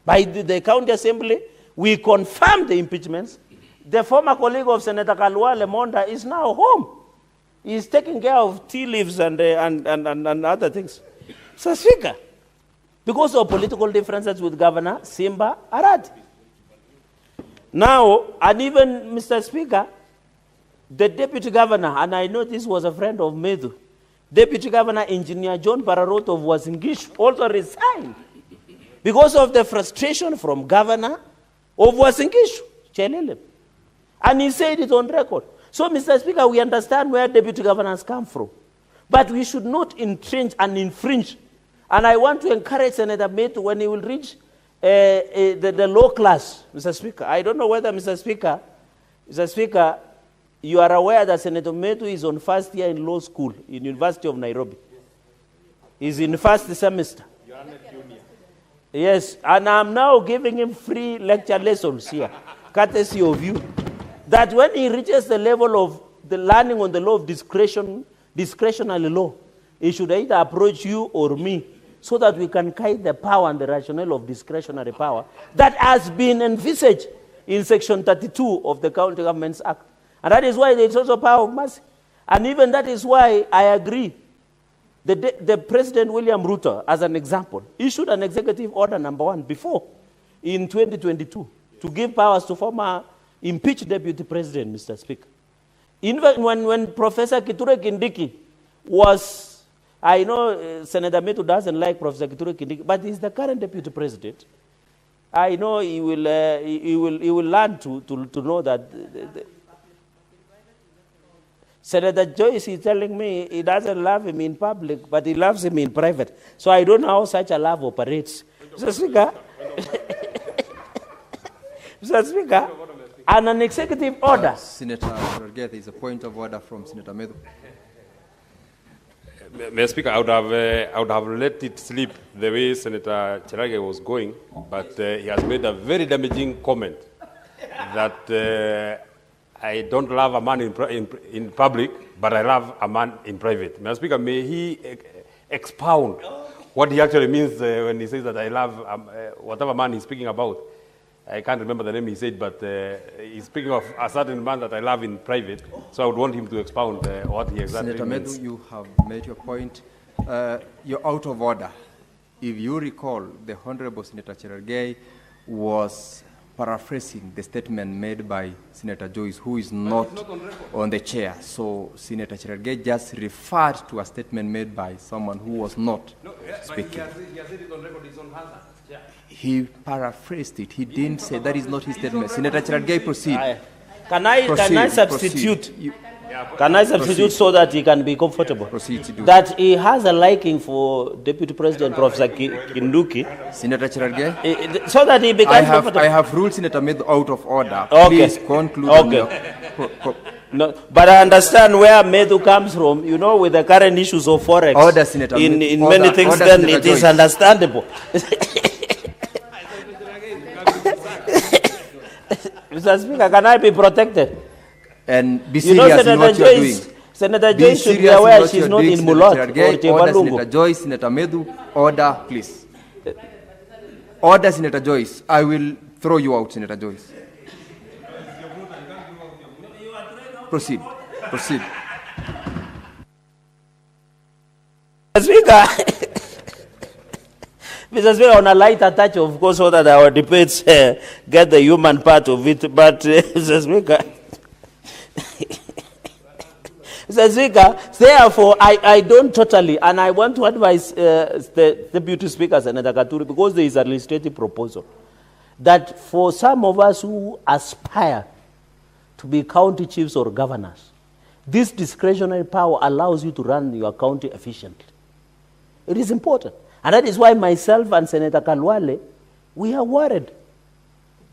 by the county assembly. We confirmed the impeachments. The former colleague of Senator Kalwale Monda is now home. He is taking care of tea leaves and other things. So, Speaker, because of political differences with Governor Simba Arati. Now, and even, Mr. Speaker, the Deputy Governor, and I know this was a friend of Medu, Deputy Governor Engineer John Bararoto of Wasingishu also resigned because of the frustration from Governor of Wasingishu, Chelele. And he said it on record. So, Mr. Speaker, we understand where deputy governors come from. But we should not entrench and infringe. And I want to encourage Senator Metu when he will reach the law class, Mr. Speaker. I don't know whether, Mr. Speaker, you are aware that Senator Metu is on first year in law school in University of Nairobi. He's in first semester. Yes, and I'm now giving him free lecture lessons here, courtesy of you. That when he reaches the level of the learning on the law of discretionary law, he should either approach you or me so that we can guide the power and the rationale of discretionary power that has been envisaged in Section 32 of the County Governments Act. And that is why there is also power of mercy. And even that is why I agree. The President William Ruto, as an example, issued an executive order number 1 before in 2022 to give powers to former impeached deputy president, Mr. Speaker. In fact, when Professor Kithure Kindiki was, I know Senator Metu doesn't like Professor Kithure Kindiki, but he's the current deputy president. I know he will learn to know that. Senator Joyce is telling me he doesn't love him in public, but he loves him in private. So I don't know how such a love operates. Mr. Speaker, Mr. Speaker, and an executive order. Senator Cherargei, there is a point of order from Senator Medu. Mr. Speaker, I would have let it slip the way Senator Cherargei was going, but he has made a very damaging comment that I don't love a man in public, but I love a man in private. Mr. Speaker, may he expound what he actually means when he says that I love whatever man he's speaking about. I can't remember the name he said, but he's speaking of a certain man that I love in private. So I would want him to expound what he exactly Senator means. Medu, you have made your point. You're out of order. If you recall, the Honorable Senator Cherargei was paraphrasing the statement made by Senator Joyce, who is not on the chair. So Senator Cherargei just referred to a statement made by someone who was not speaking. He has said it on record, his own answer. Yeah. He paraphrased it. He didn't say that is not his statement. Senator Cherargei, proceed. Can I substitute? Can I substitute so that he can be comfortable? Proceed to do that he has a liking for Deputy President Professor Kinduki. Senator Cherargei, so that he becomes comfortable. I have ruled Senator Medu out of order. Okay. Please conclude. Okay. No, but I understand where Medu comes from, you know, with the current issues of Forex. Order, Senator in order, many things, order, then Senator it is Joyce. understandable. Mr. Speaker, can I be protected? And be You know, serious in what you are doing. Senator Be Joyce should be serious in aware what she's you are not doing, in Senator Mulot Cherargei. or Order, Chevalungu. Senator Joyce, Senator Medu, order, please. Order, Senator Joyce. I will throw you out, Senator Joyce. Proceed. Proceed. Mr. Speaker, Mr. Speaker, on a lighter touch, of course, so that our debates get the human part of it, but Mr. Speaker, Mr. Speaker, therefore, I don't totally, and I want to advise the Deputy Speaker, Senator Katuri, because there is a legislative proposal, that for some of us who aspire to be county chiefs or governors, This discretionary power allows you to run your county efficiently. It is important. And that is why myself and Senator Kalwale, we are worried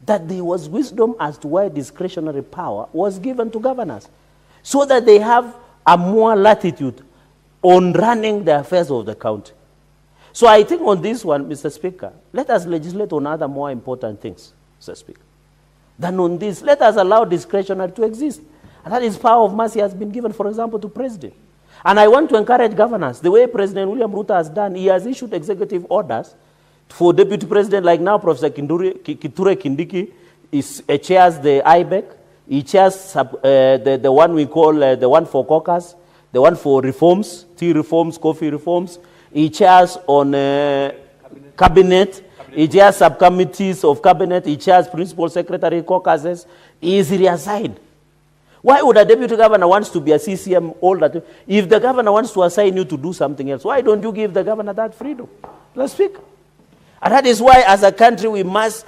that there was wisdom as to why discretionary power was given to governors, so that they have a more latitude on running the affairs of the county. So I think on this one, Mr. Speaker, let us legislate on other more important things, Mr. Speaker, than on this. Let us allow discretionary to exist. And that is power of mercy has been given, for example, to president. And I want to encourage governors, the way President William Ruto has done, he has issued executive orders for deputy president, like now Professor Kiture Kindiki chairs the IBEC, he chairs the one we call the one for caucus, the one for reforms, tea reforms, coffee reforms. He chairs on cabinet, he chairs subcommittees of cabinet, he chairs principal secretary caucuses. He is reassigned. Why would a deputy governor wants to be a CCM all that? If the governor wants to assign you to do something else, why don't you give the governor that freedom? Let's speak. And that is why, as a country,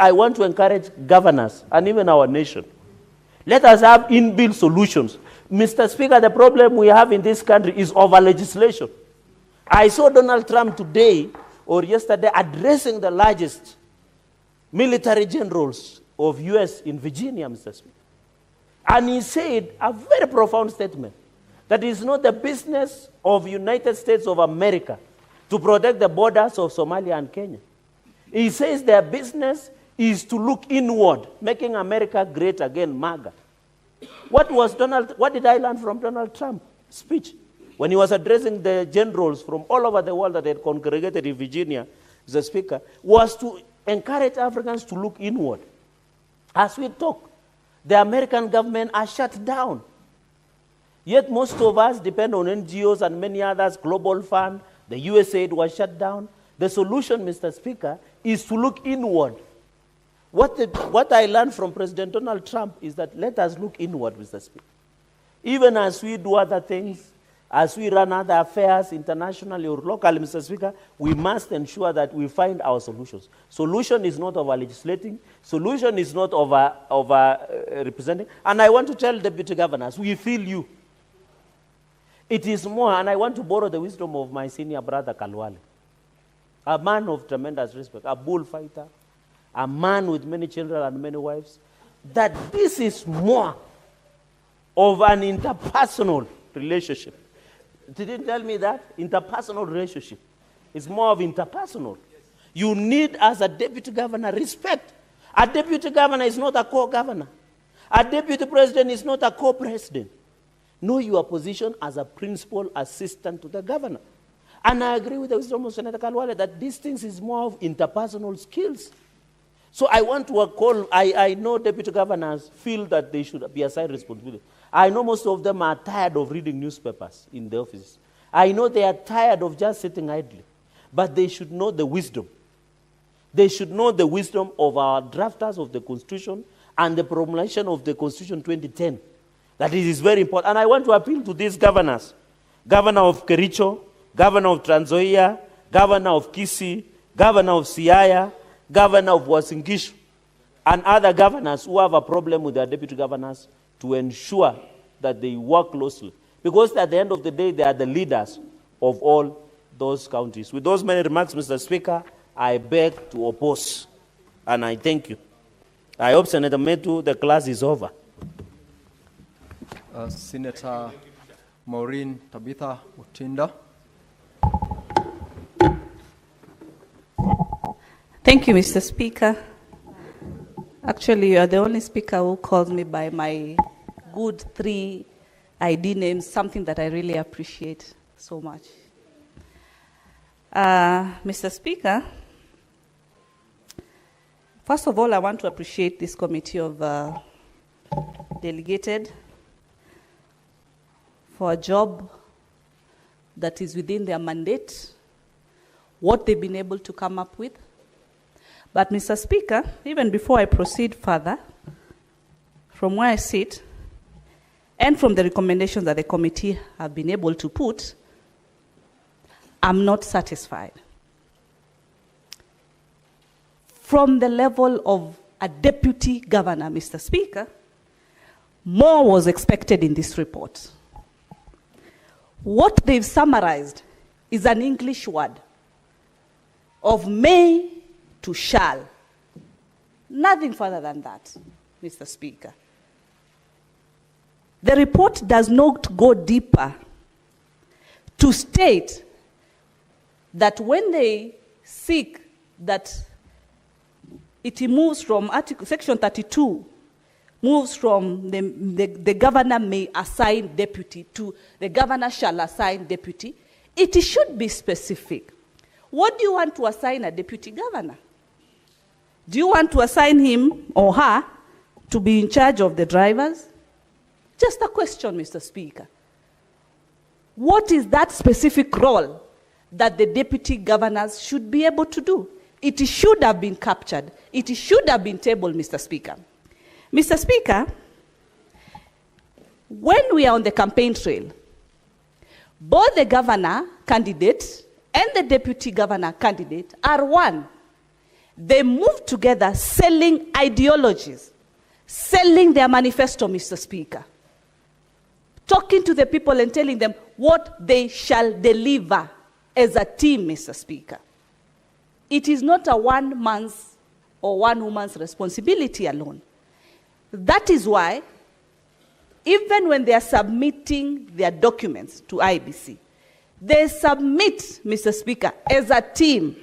I want to encourage governors and even our nation. Let us have inbuilt solutions. Mr. Speaker, the problem we have in this country is over legislation. I saw Donald Trump today or yesterday addressing the largest military generals of U.S. in Virginia, Mr. Speaker. And he said a very profound statement that it is not the business of United States of America to protect the borders of Somalia and Kenya. He says their business is to look inward, making America great again, MAGA. What did I learn from Donald Trump's speech? When he was addressing the generals from all over the world that had congregated in Virginia, the Speaker, was to encourage Africans to look inward. As we talk, the American government are shut down. Yet most of us depend on NGOs and many others, Global Fund, the USAID was shut down. The solution, Mr. Speaker, is to look inward. What I learned from President Donald Trump is that let us look inward, Mr. Speaker. Even as we do other things, as we run other affairs internationally or locally, Mr. Speaker, we must ensure that we find our solutions. Solution is not over legislating. Solution is not over representing. And I want to tell deputy governors, we feel you. It is more, and I want to borrow the wisdom of my senior brother Kalwale, a man of tremendous respect, a bullfighter, a man with many children and many wives, that this is more of an interpersonal relationship. Did you tell me that? Interpersonal relationship. It's more of interpersonal. You need, as a deputy governor, respect. A deputy governor is not a co-governor. A deputy president is not a co-president. Know your position as a principal assistant to the governor. And I agree with the wisdom of Senator Kalwale that these things is more of interpersonal skills. So I want to call, I know deputy governors feel that they should be assigned responsibility. I know most of them are tired of reading newspapers in the offices. I know they are tired of just sitting idly. But they should know the wisdom. They should know the wisdom of our drafters of the Constitution and the promulgation of the Constitution 2010. That it is very important. And I want to appeal to these governors. Governor of Kericho, Governor of Trans Nzoia, Governor of Kisii, Governor of Siaya, Governor of Uasin Gishu, and other governors who have a problem with their deputy governors to ensure that they work closely. Because at the end of the day, they are the leaders of all those counties. With those many remarks, Mr. Speaker, I beg to oppose, and I thank you. I hope, Senator Metu, the class is over. Senator Maureen Tabitha Mutinda. Thank you, Mr. Speaker. Actually, you are the only speaker who calls me by my good 3 ID names, something that I really appreciate so much. Mr. Speaker, first of all, I want to appreciate this committee of delegated for a job that is within their mandate, what they've been able to come up with. But, Mr. Speaker, even before I proceed further, from where I sit, and from the recommendations that the committee have been able to put, I'm not satisfied. From the level of a deputy governor, Mr. Speaker, more was expected in this report. What they've summarized is an English word of may to shall. Nothing further than that, Mr. Speaker. The report does not go deeper to state that when they seek that it moves from Section 32, moves from the governor may assign deputy to the governor shall assign deputy, it should be specific. What do you want to assign a deputy governor? Do you want to assign him or her to be in charge of the drivers? Just a question, Mr. Speaker. What is that specific role that the deputy governors should be able to do? It should have been captured. It should have been tabled, Mr. Speaker. Mr. Speaker, when we are on the campaign trail, both the governor candidate and the deputy governor candidate are one. They move together selling ideologies, selling their manifesto, Mr. Speaker, talking to the people and telling them what they shall deliver as a team, Mr. Speaker. It is not a one man's or one woman's responsibility alone. That is why, even when they are submitting their documents to IBC, they submit, Mr. Speaker, as a team.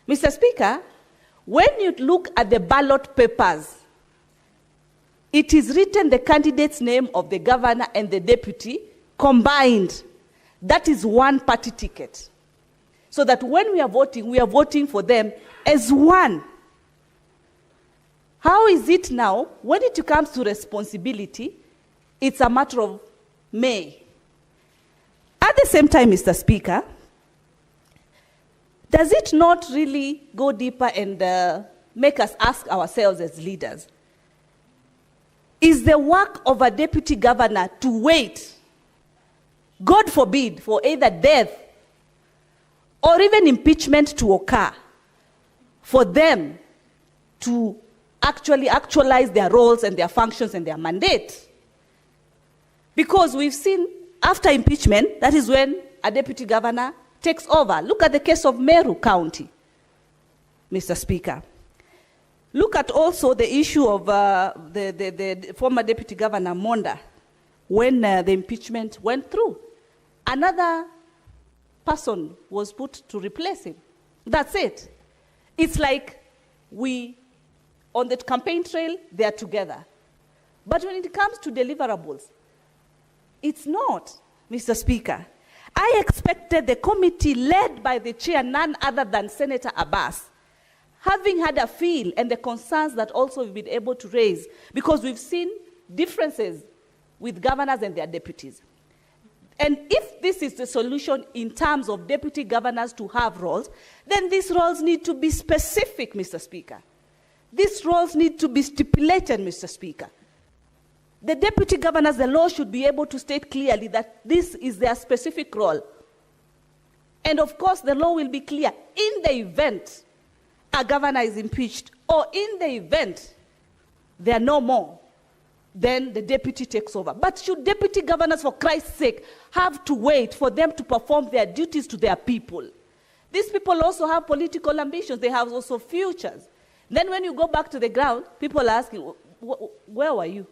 Mr. Speaker, when you look at the ballot papers, it is written the candidate's name of the governor and the deputy combined. That is one party ticket. So that when we are voting for them as one. How is it now, when it comes to responsibility, it's a matter of may? At the same time, Mr. Speaker, does it not really go deeper and make us ask ourselves as leaders, is the work of a deputy governor to wait, God forbid, for either death or even impeachment to occur, for them to actualize their roles and their functions and their mandate? Because we've seen after impeachment, that is when a deputy governor takes over. Look at the case of Meru County, Mr. Speaker. Look at also the issue of the former deputy governor Monda, when the impeachment went through. Another person was put to replace him. That's it. It's like we, on the campaign trail, they are together. But when it comes to deliverables, it's not, Mr. Speaker. I expected the committee led by the chair, none other than Senator Abbas, having had a feel and the concerns that also we've been able to raise, because we've seen differences with governors and their deputies. And if this is the solution in terms of deputy governors to have roles, then these roles need to be specific, Mr. Speaker. These roles need to be stipulated, Mr. Speaker. The deputy governors, the law should be able to state clearly that this is their specific role. And of course, the law will be clear. In the event a governor is impeached, or in the event there are no more, then the deputy takes over. But should deputy governors, for Christ's sake, have to wait for them to perform their duties to their people? These people also have political ambitions. They have also futures. Then when you go back to the ground, people are asking, where were you?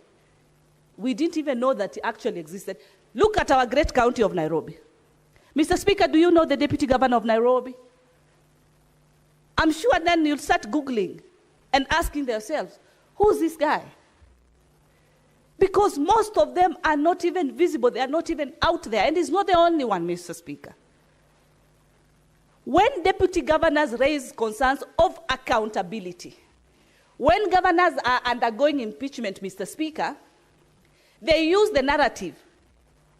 We didn't even know that it actually existed. Look at our great county of Nairobi. Mr. Speaker, do you know the deputy governor of Nairobi? I'm sure then you'll start Googling and asking themselves, who's this guy? Because most of them are not even visible. They are not even out there. And he's not the only one, Mr. Speaker. When deputy governors raise concerns of accountability, when governors are undergoing impeachment, Mr. Speaker, they use the narrative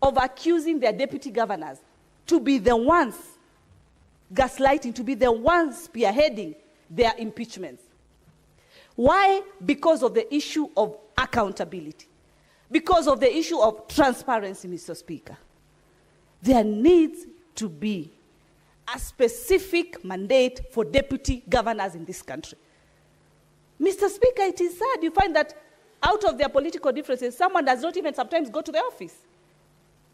of accusing their deputy governors to be the ones gaslighting, to be the ones spearheading their impeachments. Why? Because of the issue of accountability. Because of the issue of transparency, Mr. Speaker. There needs to be a specific mandate for deputy governors in this country. Mr. Speaker, it is sad. You find that out of their political differences, someone does not even sometimes go to the office.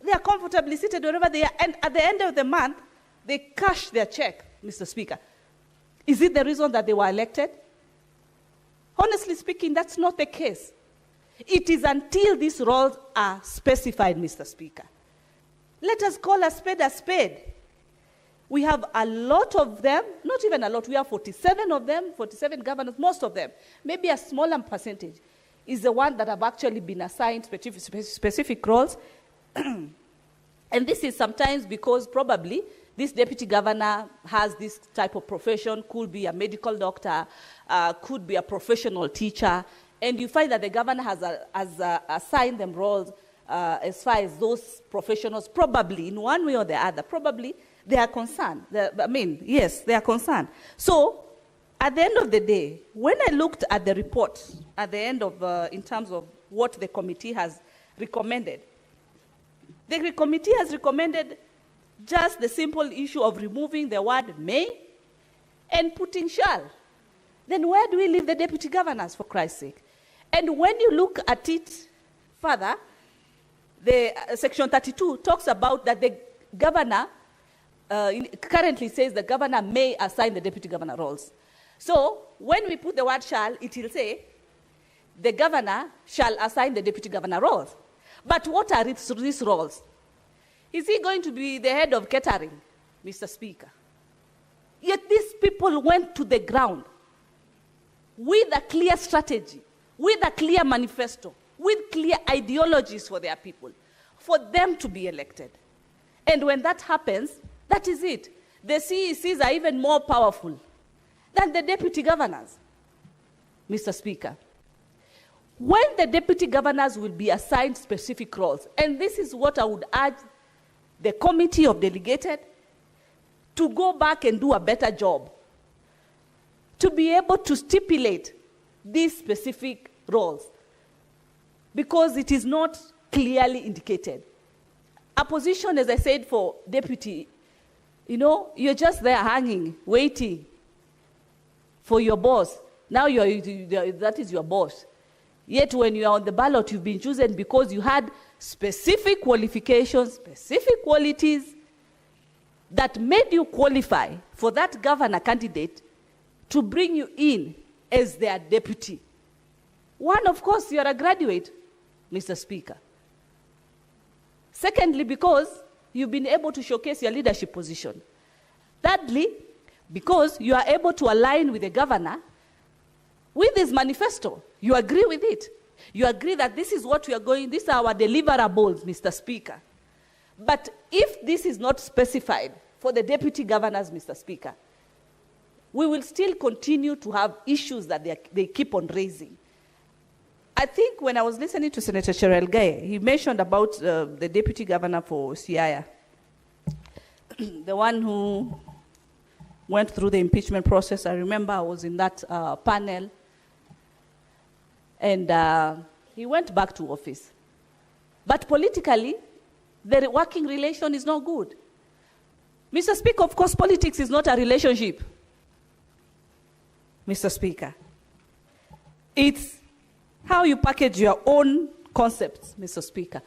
They are comfortably seated wherever they are. And at the end of the month, they cash their check, Mr. Speaker. Is it the reason that they were elected? Honestly speaking, that's not the case. It is until these roles are specified, Mr. Speaker. Let us call a spade a spade. We have a lot of them, not even a lot, we have 47 of them, 47 governors, most of them. Maybe a smaller percentage is the one that have actually been assigned specific roles. And this is sometimes because probably this deputy governor has this type of profession, could be a medical doctor, could be a professional teacher, and you find that the governor has assigned them roles as far as those professionals, probably in one way or the other, probably they are concerned. Yes, they are concerned. So, at the end of the day, when I looked at the report, at the end of, in terms of what the committee has recommended, the committee has recommended just the simple issue of removing the word may and putting shall. Then where do we leave the deputy governors, for Christ's sake? And when you look at it further, the section 32 talks about that the governor currently says the governor may assign the deputy governor roles. So when we put the word shall, it will say the governor shall assign the deputy governor roles. But what are these roles? Is he going to be the head of catering, Mr. Speaker? Yet these people went to the ground with a clear strategy, with a clear manifesto, with clear ideologies for their people, for them to be elected. And when that happens, that is it. The CECs are even more powerful than the deputy governors, Mr. Speaker. When the deputy governors will be assigned specific roles, and this is what I would urge the committee of delegated to go back and do a better job, to be able to stipulate these specific roles, because it is not clearly indicated. A position, as I said, for deputy, you're just there hanging, waiting for your boss. Now that is your boss. Yet when you are on the ballot, you've been chosen because you had specific qualifications, specific qualities that made you qualify for that governor candidate to bring you in as their deputy. One, of course, you're a graduate, Mr. Speaker. Secondly, because you've been able to showcase your leadership position. Thirdly, because you are able to align with the governor with his manifesto. You agree with it. You agree that this is what we are going, these are our deliverables, Mr. Speaker. But if this is not specified for the deputy governors, Mr. Speaker, we will still continue to have issues that they keep on raising. I think when I was listening to Senator Cherel Gaye, he mentioned about the deputy governor for Siaya, the one who went through the impeachment process. I remember I was in that panel, and he went back to office. But politically, the working relation is not good. Mr. Speaker, of course, politics is not a relationship, Mr. Speaker. It's how you package your own concepts, Mr. Speaker.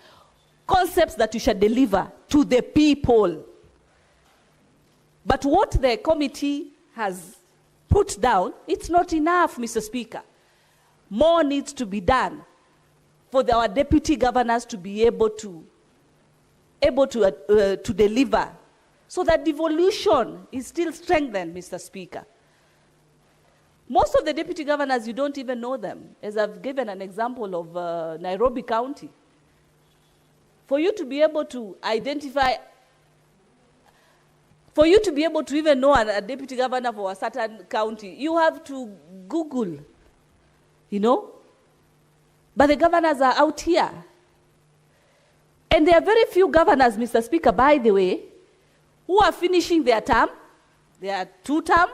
Concepts that you shall deliver to the people. But what the committee has put down, it's not enough, Mr. Speaker. More needs to be done for our deputy governors to be able to deliver, so that devolution is still strengthened, Mr. Speaker. Most of the deputy governors, you don't even know them. As I've given an example of Nairobi County. For you to be able to identify, for you to be able to even know a deputy governor for a certain county, you have to Google, But the governors are out here. And there are very few governors, Mr. Speaker, by the way, who are finishing their term. They are 2-term,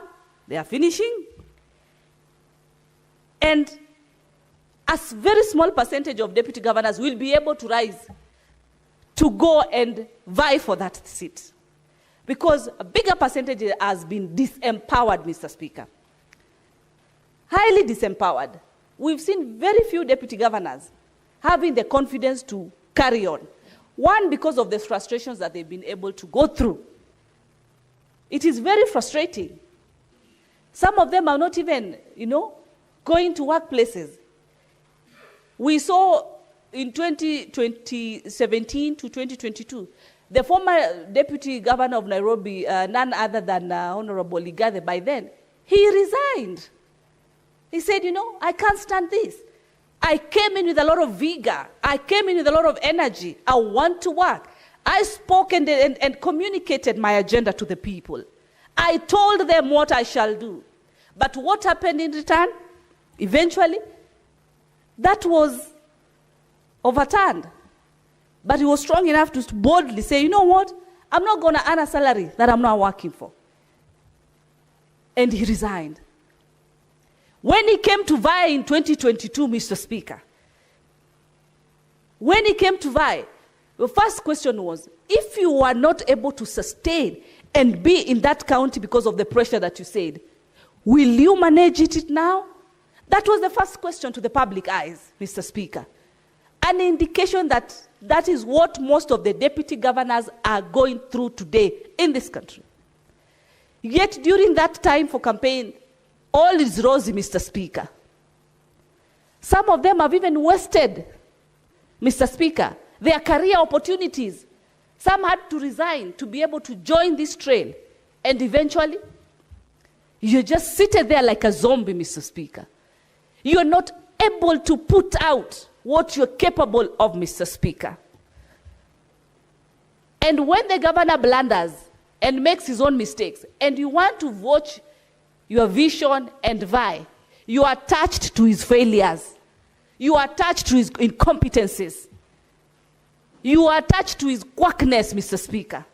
they are finishing. And a very small percentage of deputy governors will be able to rise to go and vie for that seat. Because a bigger percentage has been disempowered, Mr. Speaker. Highly disempowered. We've seen very few deputy governors having the confidence to carry on. One, because of the frustrations that they've been able to go through. It is very frustrating. Some of them are not even, going to workplaces. We saw in 2017 to 2022, the former deputy governor of Nairobi, none other than Honorable Ligade, by then, he resigned. He said, I can't stand this. I came in with a lot of vigor. I came in with a lot of energy. I want to work. I spoke and communicated my agenda to the people. I told them what I shall do. But what happened in return? Eventually, that was overturned. But he was strong enough to boldly say, you know what? I'm not going to earn a salary that I'm not working for. And he resigned. When he came to vie in 2022, Mr. Speaker, when he came to vie, the first question was, if you were not able to sustain and be in that county because of the pressure that you said, will you manage it now? That was the first question to the public eyes, Mr. Speaker. An indication that that is what most of the deputy governors are going through today in this country. Yet during that time for campaign, all is rosy, Mr. Speaker. Some of them have even wasted, Mr. Speaker, their career opportunities. Some had to resign to be able to join this trail. And eventually, you're just seated there like a zombie, Mr. Speaker. You're not able to put out what you're capable of, Mr. Speaker. And when the governor blunders and makes his own mistakes, and you want to watch your vision and vie, you are attached to his failures. You are attached to his incompetencies. You are attached to his quackness, Mr. Speaker.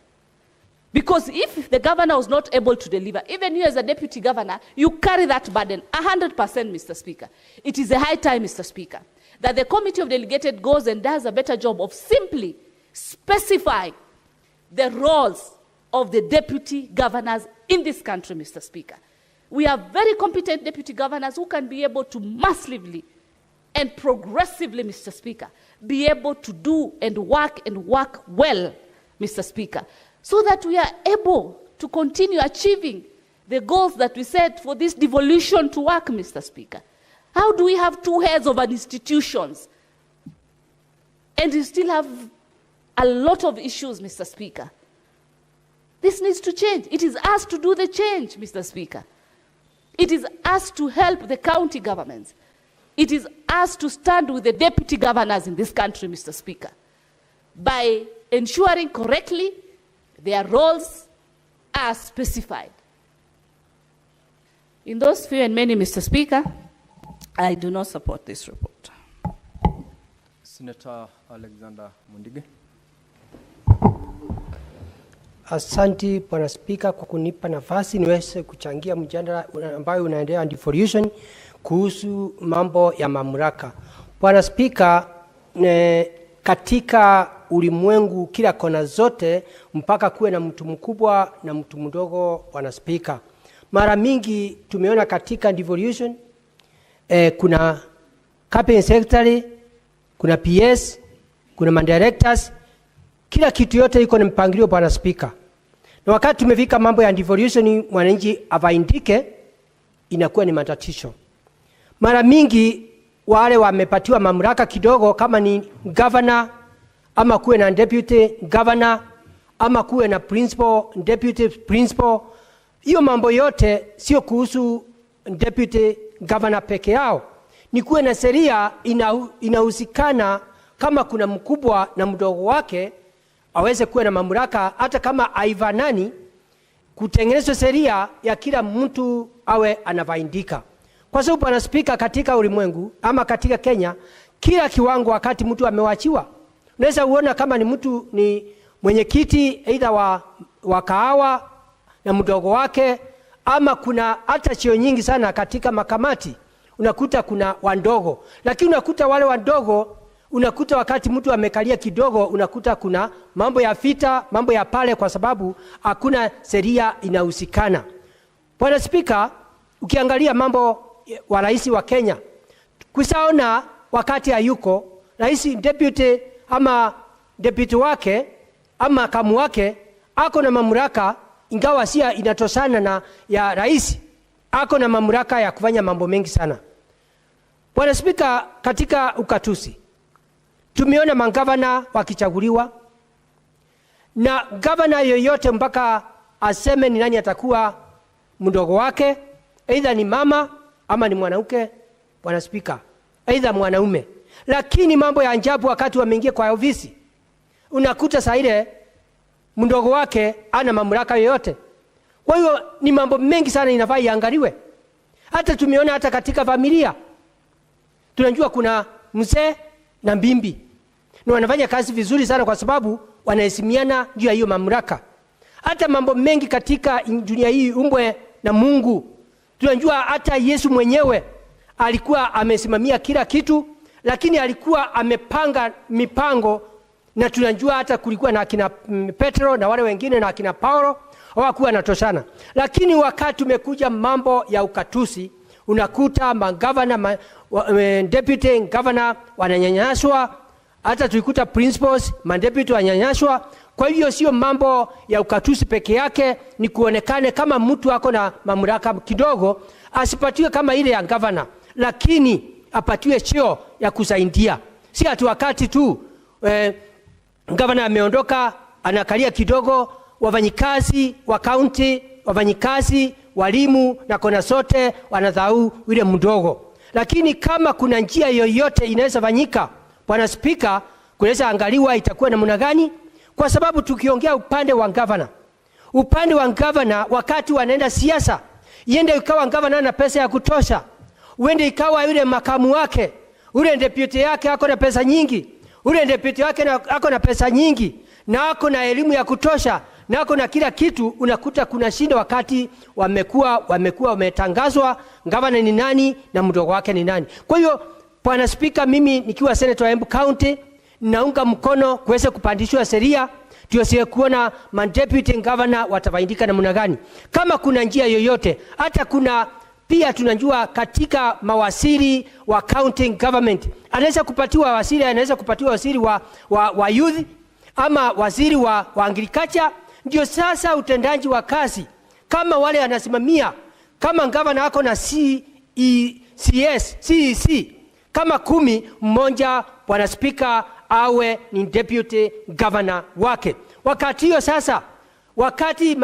Because if the governor was not able to deliver, even you as a deputy governor, you carry that burden 100%, Mr. Speaker. It is a high time, Mr. Speaker, that the committee of delegated goes and does a better job of simply specifying the roles of the deputy governors in this country, Mr. Speaker. We have very competent deputy governors who can be able to massively and progressively, Mr. Speaker, be able to do and work well, Mr. Speaker, so that we are able to continue achieving the goals that we set for this devolution to work, Mr. Speaker. How do we have two heads of an institutions and we still have a lot of issues, Mr. Speaker? This needs to change. It is us to do the change, Mr. Speaker. It is us to help the county governments. It is us to stand with the deputy governors in this country, Mr. Speaker, by ensuring correctly their roles are specified. In those few and many, Mr. Speaker, I do not support this report. Senator Alexander Mundige. Asante Bwana Spika kwa kunipa nafasi niweze kuchangia mjadala ambayo unaendelea devolution kuhusu mambo ya mamlaka. Bwana Spika, katika ulimwengu kila kona zote mpaka kuwe na mtu mkubwa na mtu mdogo, Bwana Spika. Mara mingi tumeona katika devolution kuna cabinet secretary, kuna PS, kuna mandirectors, kila kitu yote iko na mpangilio, Bwana Spika. Na wakati tumefika mambo ya devolution mwananchi avaindike, inakuwa ni matatizo. Mara mingi wale wamepatiwa mamlaka kidogo, kama ni governor ama kuwe na deputy governor ama kuwe na principal, deputy principal, hiyo mambo yote sio kuhusu deputy governor peke yao. Ni kuwe na sheria inahusikana, kama kuna mkubwa na mdogo wake aweze kuwa na mamlaka, hata kama aivanani, kutengenezwa sheria ya kila mtu awe anavaindika. Kwa sababu Bwana Spika, katika ulimwengu ama katika Kenya, kila kiwango wakati mtu amewachiwa, unaweza uona kama ni mtu ni mwenyekiti aidha wa kahawa na mdogo wake, ama kuna hata cheo nyingi sana katika makamati unakuta kuna wandogo, lakini unakuta wale wandogo, unakuta wakati mtu amekalia kidogo, unakuta kuna mambo ya vita, mambo ya pale, kwa sababu hakuna sheria inahusikana. Bwana Spika, ukiangalia mambo wa rais wa Kenya, kusaona wakati hayuko rais, deputy ama deputy wake ama makamu wake ako na mamlaka, ingawa sia inatosana na ya rais, ako na mamlaka ya kufanya mambo mengi sana. Bwana Spika, katika ukatusi tumeona mangavana wakichaguliwa, na gavana yoyote mpaka aseme ni nani atakuwa mdogo wake, aidha ni mama ama ni mwanamke, Bwana Spika, aidha mwanaume. Lakini mambo ya ajabu, wakati wameingia kwa ofisi unakuta saa ile mdogo wake ana mamlaka yoyote. Kwa hiyo ni mambo mengi sana inafaa iangaliwe. Hata tumeona hata katika familia, tunajua kuna mzee na mbimbi, na wanafanya kazi vizuri sana kwa sababu wanaheshimiana juu ya hiyo mamlaka. Hata mambo mengi katika dunia hii umbwe na Mungu, tunajua hata Yesu mwenyewe alikuwa amesimamia kila kitu, lakini alikuwa amepanga mipango, na tunajua hata kulikuwa na akina Petro na wale wengine na akina Paulo hawakuwa natoshana. Lakini wakati umekuja mambo ya ukatusi, unakuta magavana, deputy governor wananyanyaswa, hata tulikuta principals, deputy wananyanyaswa. Kwa hivyo sio mambo ya ukatusi peke yake, ni kuonekane kama mtu ako na mamlaka kidogo, asipatiwe kama ile ya governor, lakini apatiwe cheo ya kusaidia. Si ati wakati tu governor ameondoka anakalia kidogo, wafanyikazi wa county, wafanyikazi, walimu na kona sote wanadhau yule mdogo. Lakini kama kuna njia yoyote inaweza fanyika, Bwana Spika, kunaweza angaliwa itakuwa namna gani, kwa sababu tukiongea upande wa governor wakati wanaenda siasa, yende ikawa governor na pesa ya kutosha, uende ikawa yule makamu wake, ule deputy yake ako na pesa nyingi, ule deputy wake ako na pesa nyingi, na ako na elimu ya kutosha, na ako na kila kitu, unakuta kuna shinda wakati wamekuwa wametangazwa governor ni nani na mdogo wake ni nani. Kwa hiyo Bwana Spika, mimi nikiwa senator wa Embu County naunga mkono kuweza kupandishwa sheria tuweze kuona deputy governor watafaidika namna gani. Kama kuna njia yoyote, hata kuna pia tunajua katika mawaziri wa county government anaweza kupatiwa waziri, anaweza kupatiwa waziri wa youth ama waziri wa agriculture. Ndio sasa utendaji wa kazi kama wale anasimamia, kama governor wako na CEC kama 10, mmoja Bwana Spika awe ni deputy governor wake. Wakati hiyo sasa, wakati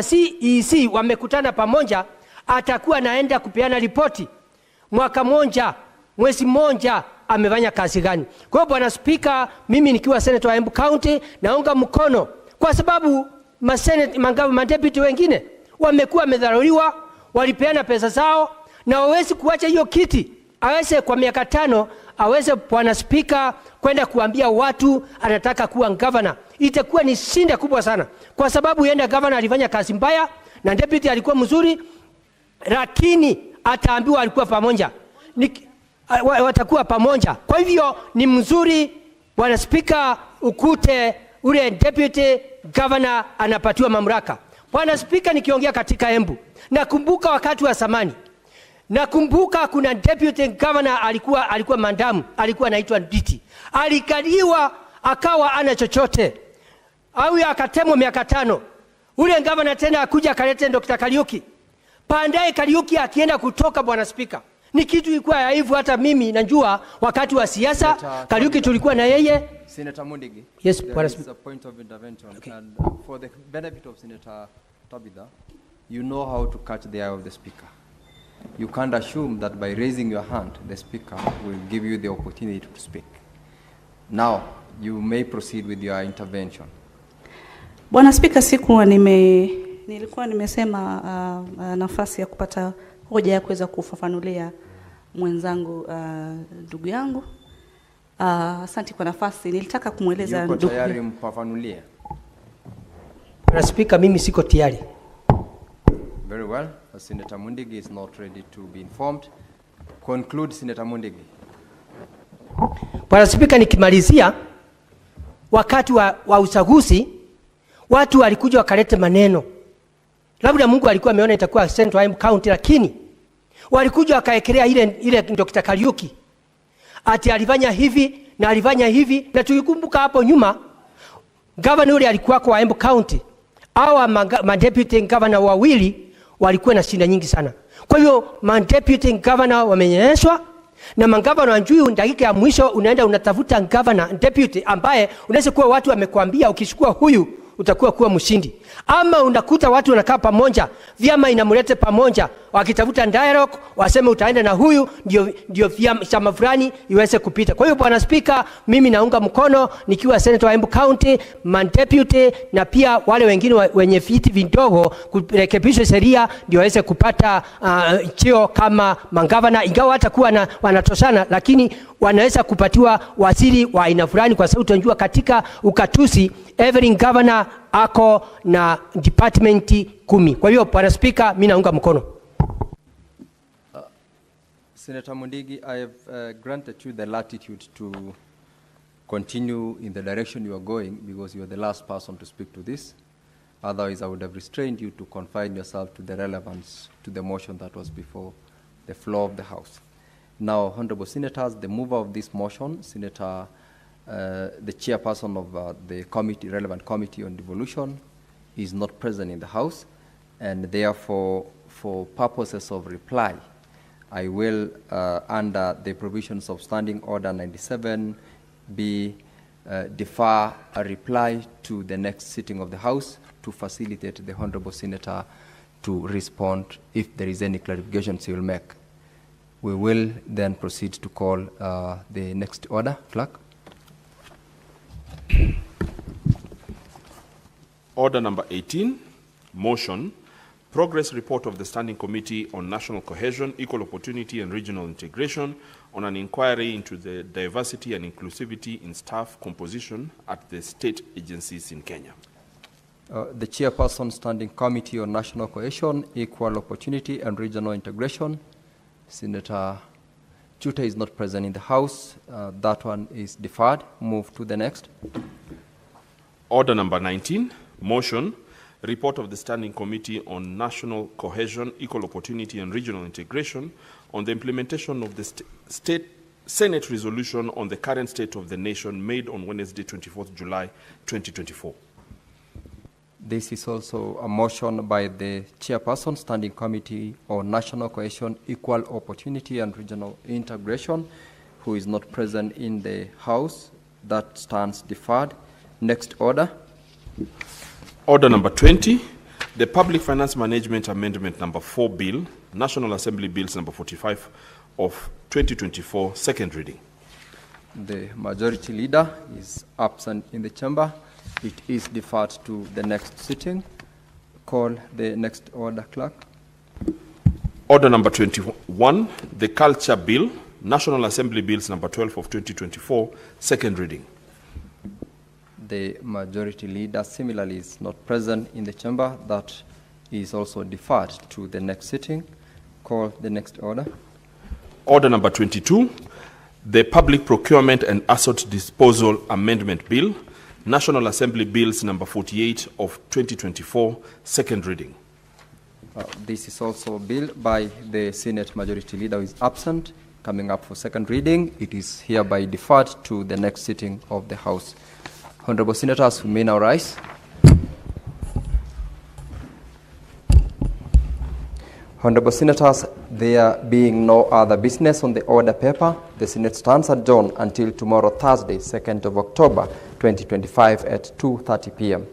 CEC wamekutana pamoja, atakuwa naenda kupeana ripoti mwaka moja, mwezi moja amefanya kazi gani. Kwa hiyo Bwana Spika, mimi nikiwa senator wa Embu County naunga mkono, kwa sababu deputy wengine wamekuwa wamedharauliwa, walipeana pesa zao, na wawezi kuacha hiyo kiti aweze kwa miaka 5 aweze Bwana Spika kwenda kuambia watu anataka kuwa governor. Itakuwa ni shinda kubwa sana, kwa sababu yenda governor alifanya kazi mbaya na deputy alikuwa mzuri, lakini ataambiwa alikuwa pamoja, watakuwa pamoja. Kwa hivyo ni mzuri Bwana Spika ukute ule deputy governor anapatiwa mamlaka. Bwana Spika, nikiongea katika Embu, nakumbuka wakati wa zamani, nakumbuka kuna deputy governor alikuwa mandamu, alikuwa anaitwa Nditi. Alikaliwa akawa ana chochote, au akatemwa miaka 5. Ule governor tena akuja akalete Dr. Kariuki. Pandaye Kariuki akienda kutoka, Bwana Spika, ni kitu ilikuwa ya hivyo. Hata mimi najua wakati wa siasa Kariuki tulikuwa na yeye. Senator Mundigi. Yes, Bwana Spika. There is a point of intervention. Okay. And for the benefit of Senator Tabitha, you know how to catch the eye of the Speaker. You can't assume that by raising your hand, the Speaker will give you the opportunity to speak. Now, you may proceed with your intervention. Bwana Spika, nilikuwa nimesema nafasi ya kupata hoja ya kuweza kufafanulia mwenzangu ndugu yangu. Asante kwa nafasi. Nilitaka kumweleza ndugu. Yuko tayari mpafanulie? Bwana Spika, mimi siko tayari. Very well. Senator Mundigi is not ready to be informed. Conclude, Senator Mundigi. Bwana Spika, nikimalizia, wakati wa uchaguzi watu walikuja wakalete maneno. Labda Mungu alikuwa ameona itakuwa Central County, lakini walikuja wakaekelea ile Dr. Kariuki ati alifanya hivi na alifanya hivi, na tukikumbuka hapo nyuma governor yule alikuwa kwa Embu County, hawa deputy governor wawili walikuwa na shida nyingi sana. Kwa hiyo deputy governor wamenyeshwa, na magavana wanjui dakika ya mwisho unaenda unatafuta governor deputy ambaye unaweza kuwa watu wamekuambia ukishukua huyu utakuwa kuwa mshindi, ama unakuta watu wanakaa pamoja, vyama inamulete pamoja, wakitafuta dialogue waseme utaenda na huyu ndio chama fulani iweze kupita. Kwa hiyo Bwana Speaker, mimi naunga mkono nikiwa senator wa Embu County, deputy na pia wale wengine wenye viti vidogo kurekebisha sheria ndio waweze kupata cheo kama magavana, ingawa hata kuwa wanatoshana, lakini wanaweza kupatiwa waziri wa aina fulani, kwa sababu tunajua katika ukatusi every governor ako na department 10. Kwa hiyo Bwana Speaker, mimi naunga mkono. Senator Mundigi, I have granted you the latitude to continue in the direction you are going because you are the last person to speak to this. Otherwise, I would have restrained you to confine yourself to the relevance to the motion that was before the floor of the House. Now, Honorable Senators, the mover of this motion, Senator, the chairperson of the committee, relevant committee on devolution, is not present in the House, and therefore, for purposes of reply, I will, under the provisions of Standing Order 97, defer a reply to the next sitting of the House to facilitate the Honorable Senator to respond if there is any clarifications he will make. We will then proceed to call the next order. Clerk. Order number 18, motion, progress report of the Standing Committee on National Cohesion, Equal Opportunity and Regional Integration on an inquiry into the diversity and inclusivity in staff composition at the state agencies in Kenya. The chairperson, Standing Committee on National Cohesion, Equal Opportunity and Regional Integration, Senator Chuta is not present in the House. That one is deferred. Move to the next. Order number 19, motion, report of the Standing Committee on National Cohesion, Equal Opportunity and Regional Integration on the implementation of the State Senate resolution on the current state of the nation made on Wednesday, 24th July, 2024. This is also a motion by the chairperson, Standing Committee on National Cohesion, Equal Opportunity and Regional Integration, who is not present in the House. That stands deferred. Next order. Order number 20, the Public Finance Management Amendment number 4 Bill, National Assembly Bills number 45 of 2024, second reading. The Majority Leader is absent in the chamber. It is deferred to the next sitting. Call the next order, Clerk. Order number 21, the Culture Bill, National Assembly Bills number 12 of 2024, second reading. The Majority Leader similarly is not present in the chamber. That is also deferred to the next sitting. Call the next order. Order number 22, the Public Procurement and Asset Disposal Amendment Bill, National Assembly Bills number 48 of 2024, second reading. This is also a bill by the Senate Majority Leader who is absent, coming up for second reading. It is hereby deferred to the next sitting of the House. Honorable Senators, who may now rise. Honorable Senators, there being no other business on the order paper, the Senate stands adjourned until tomorrow, Thursday, 2nd of October, 2025 at 2:30 p.m.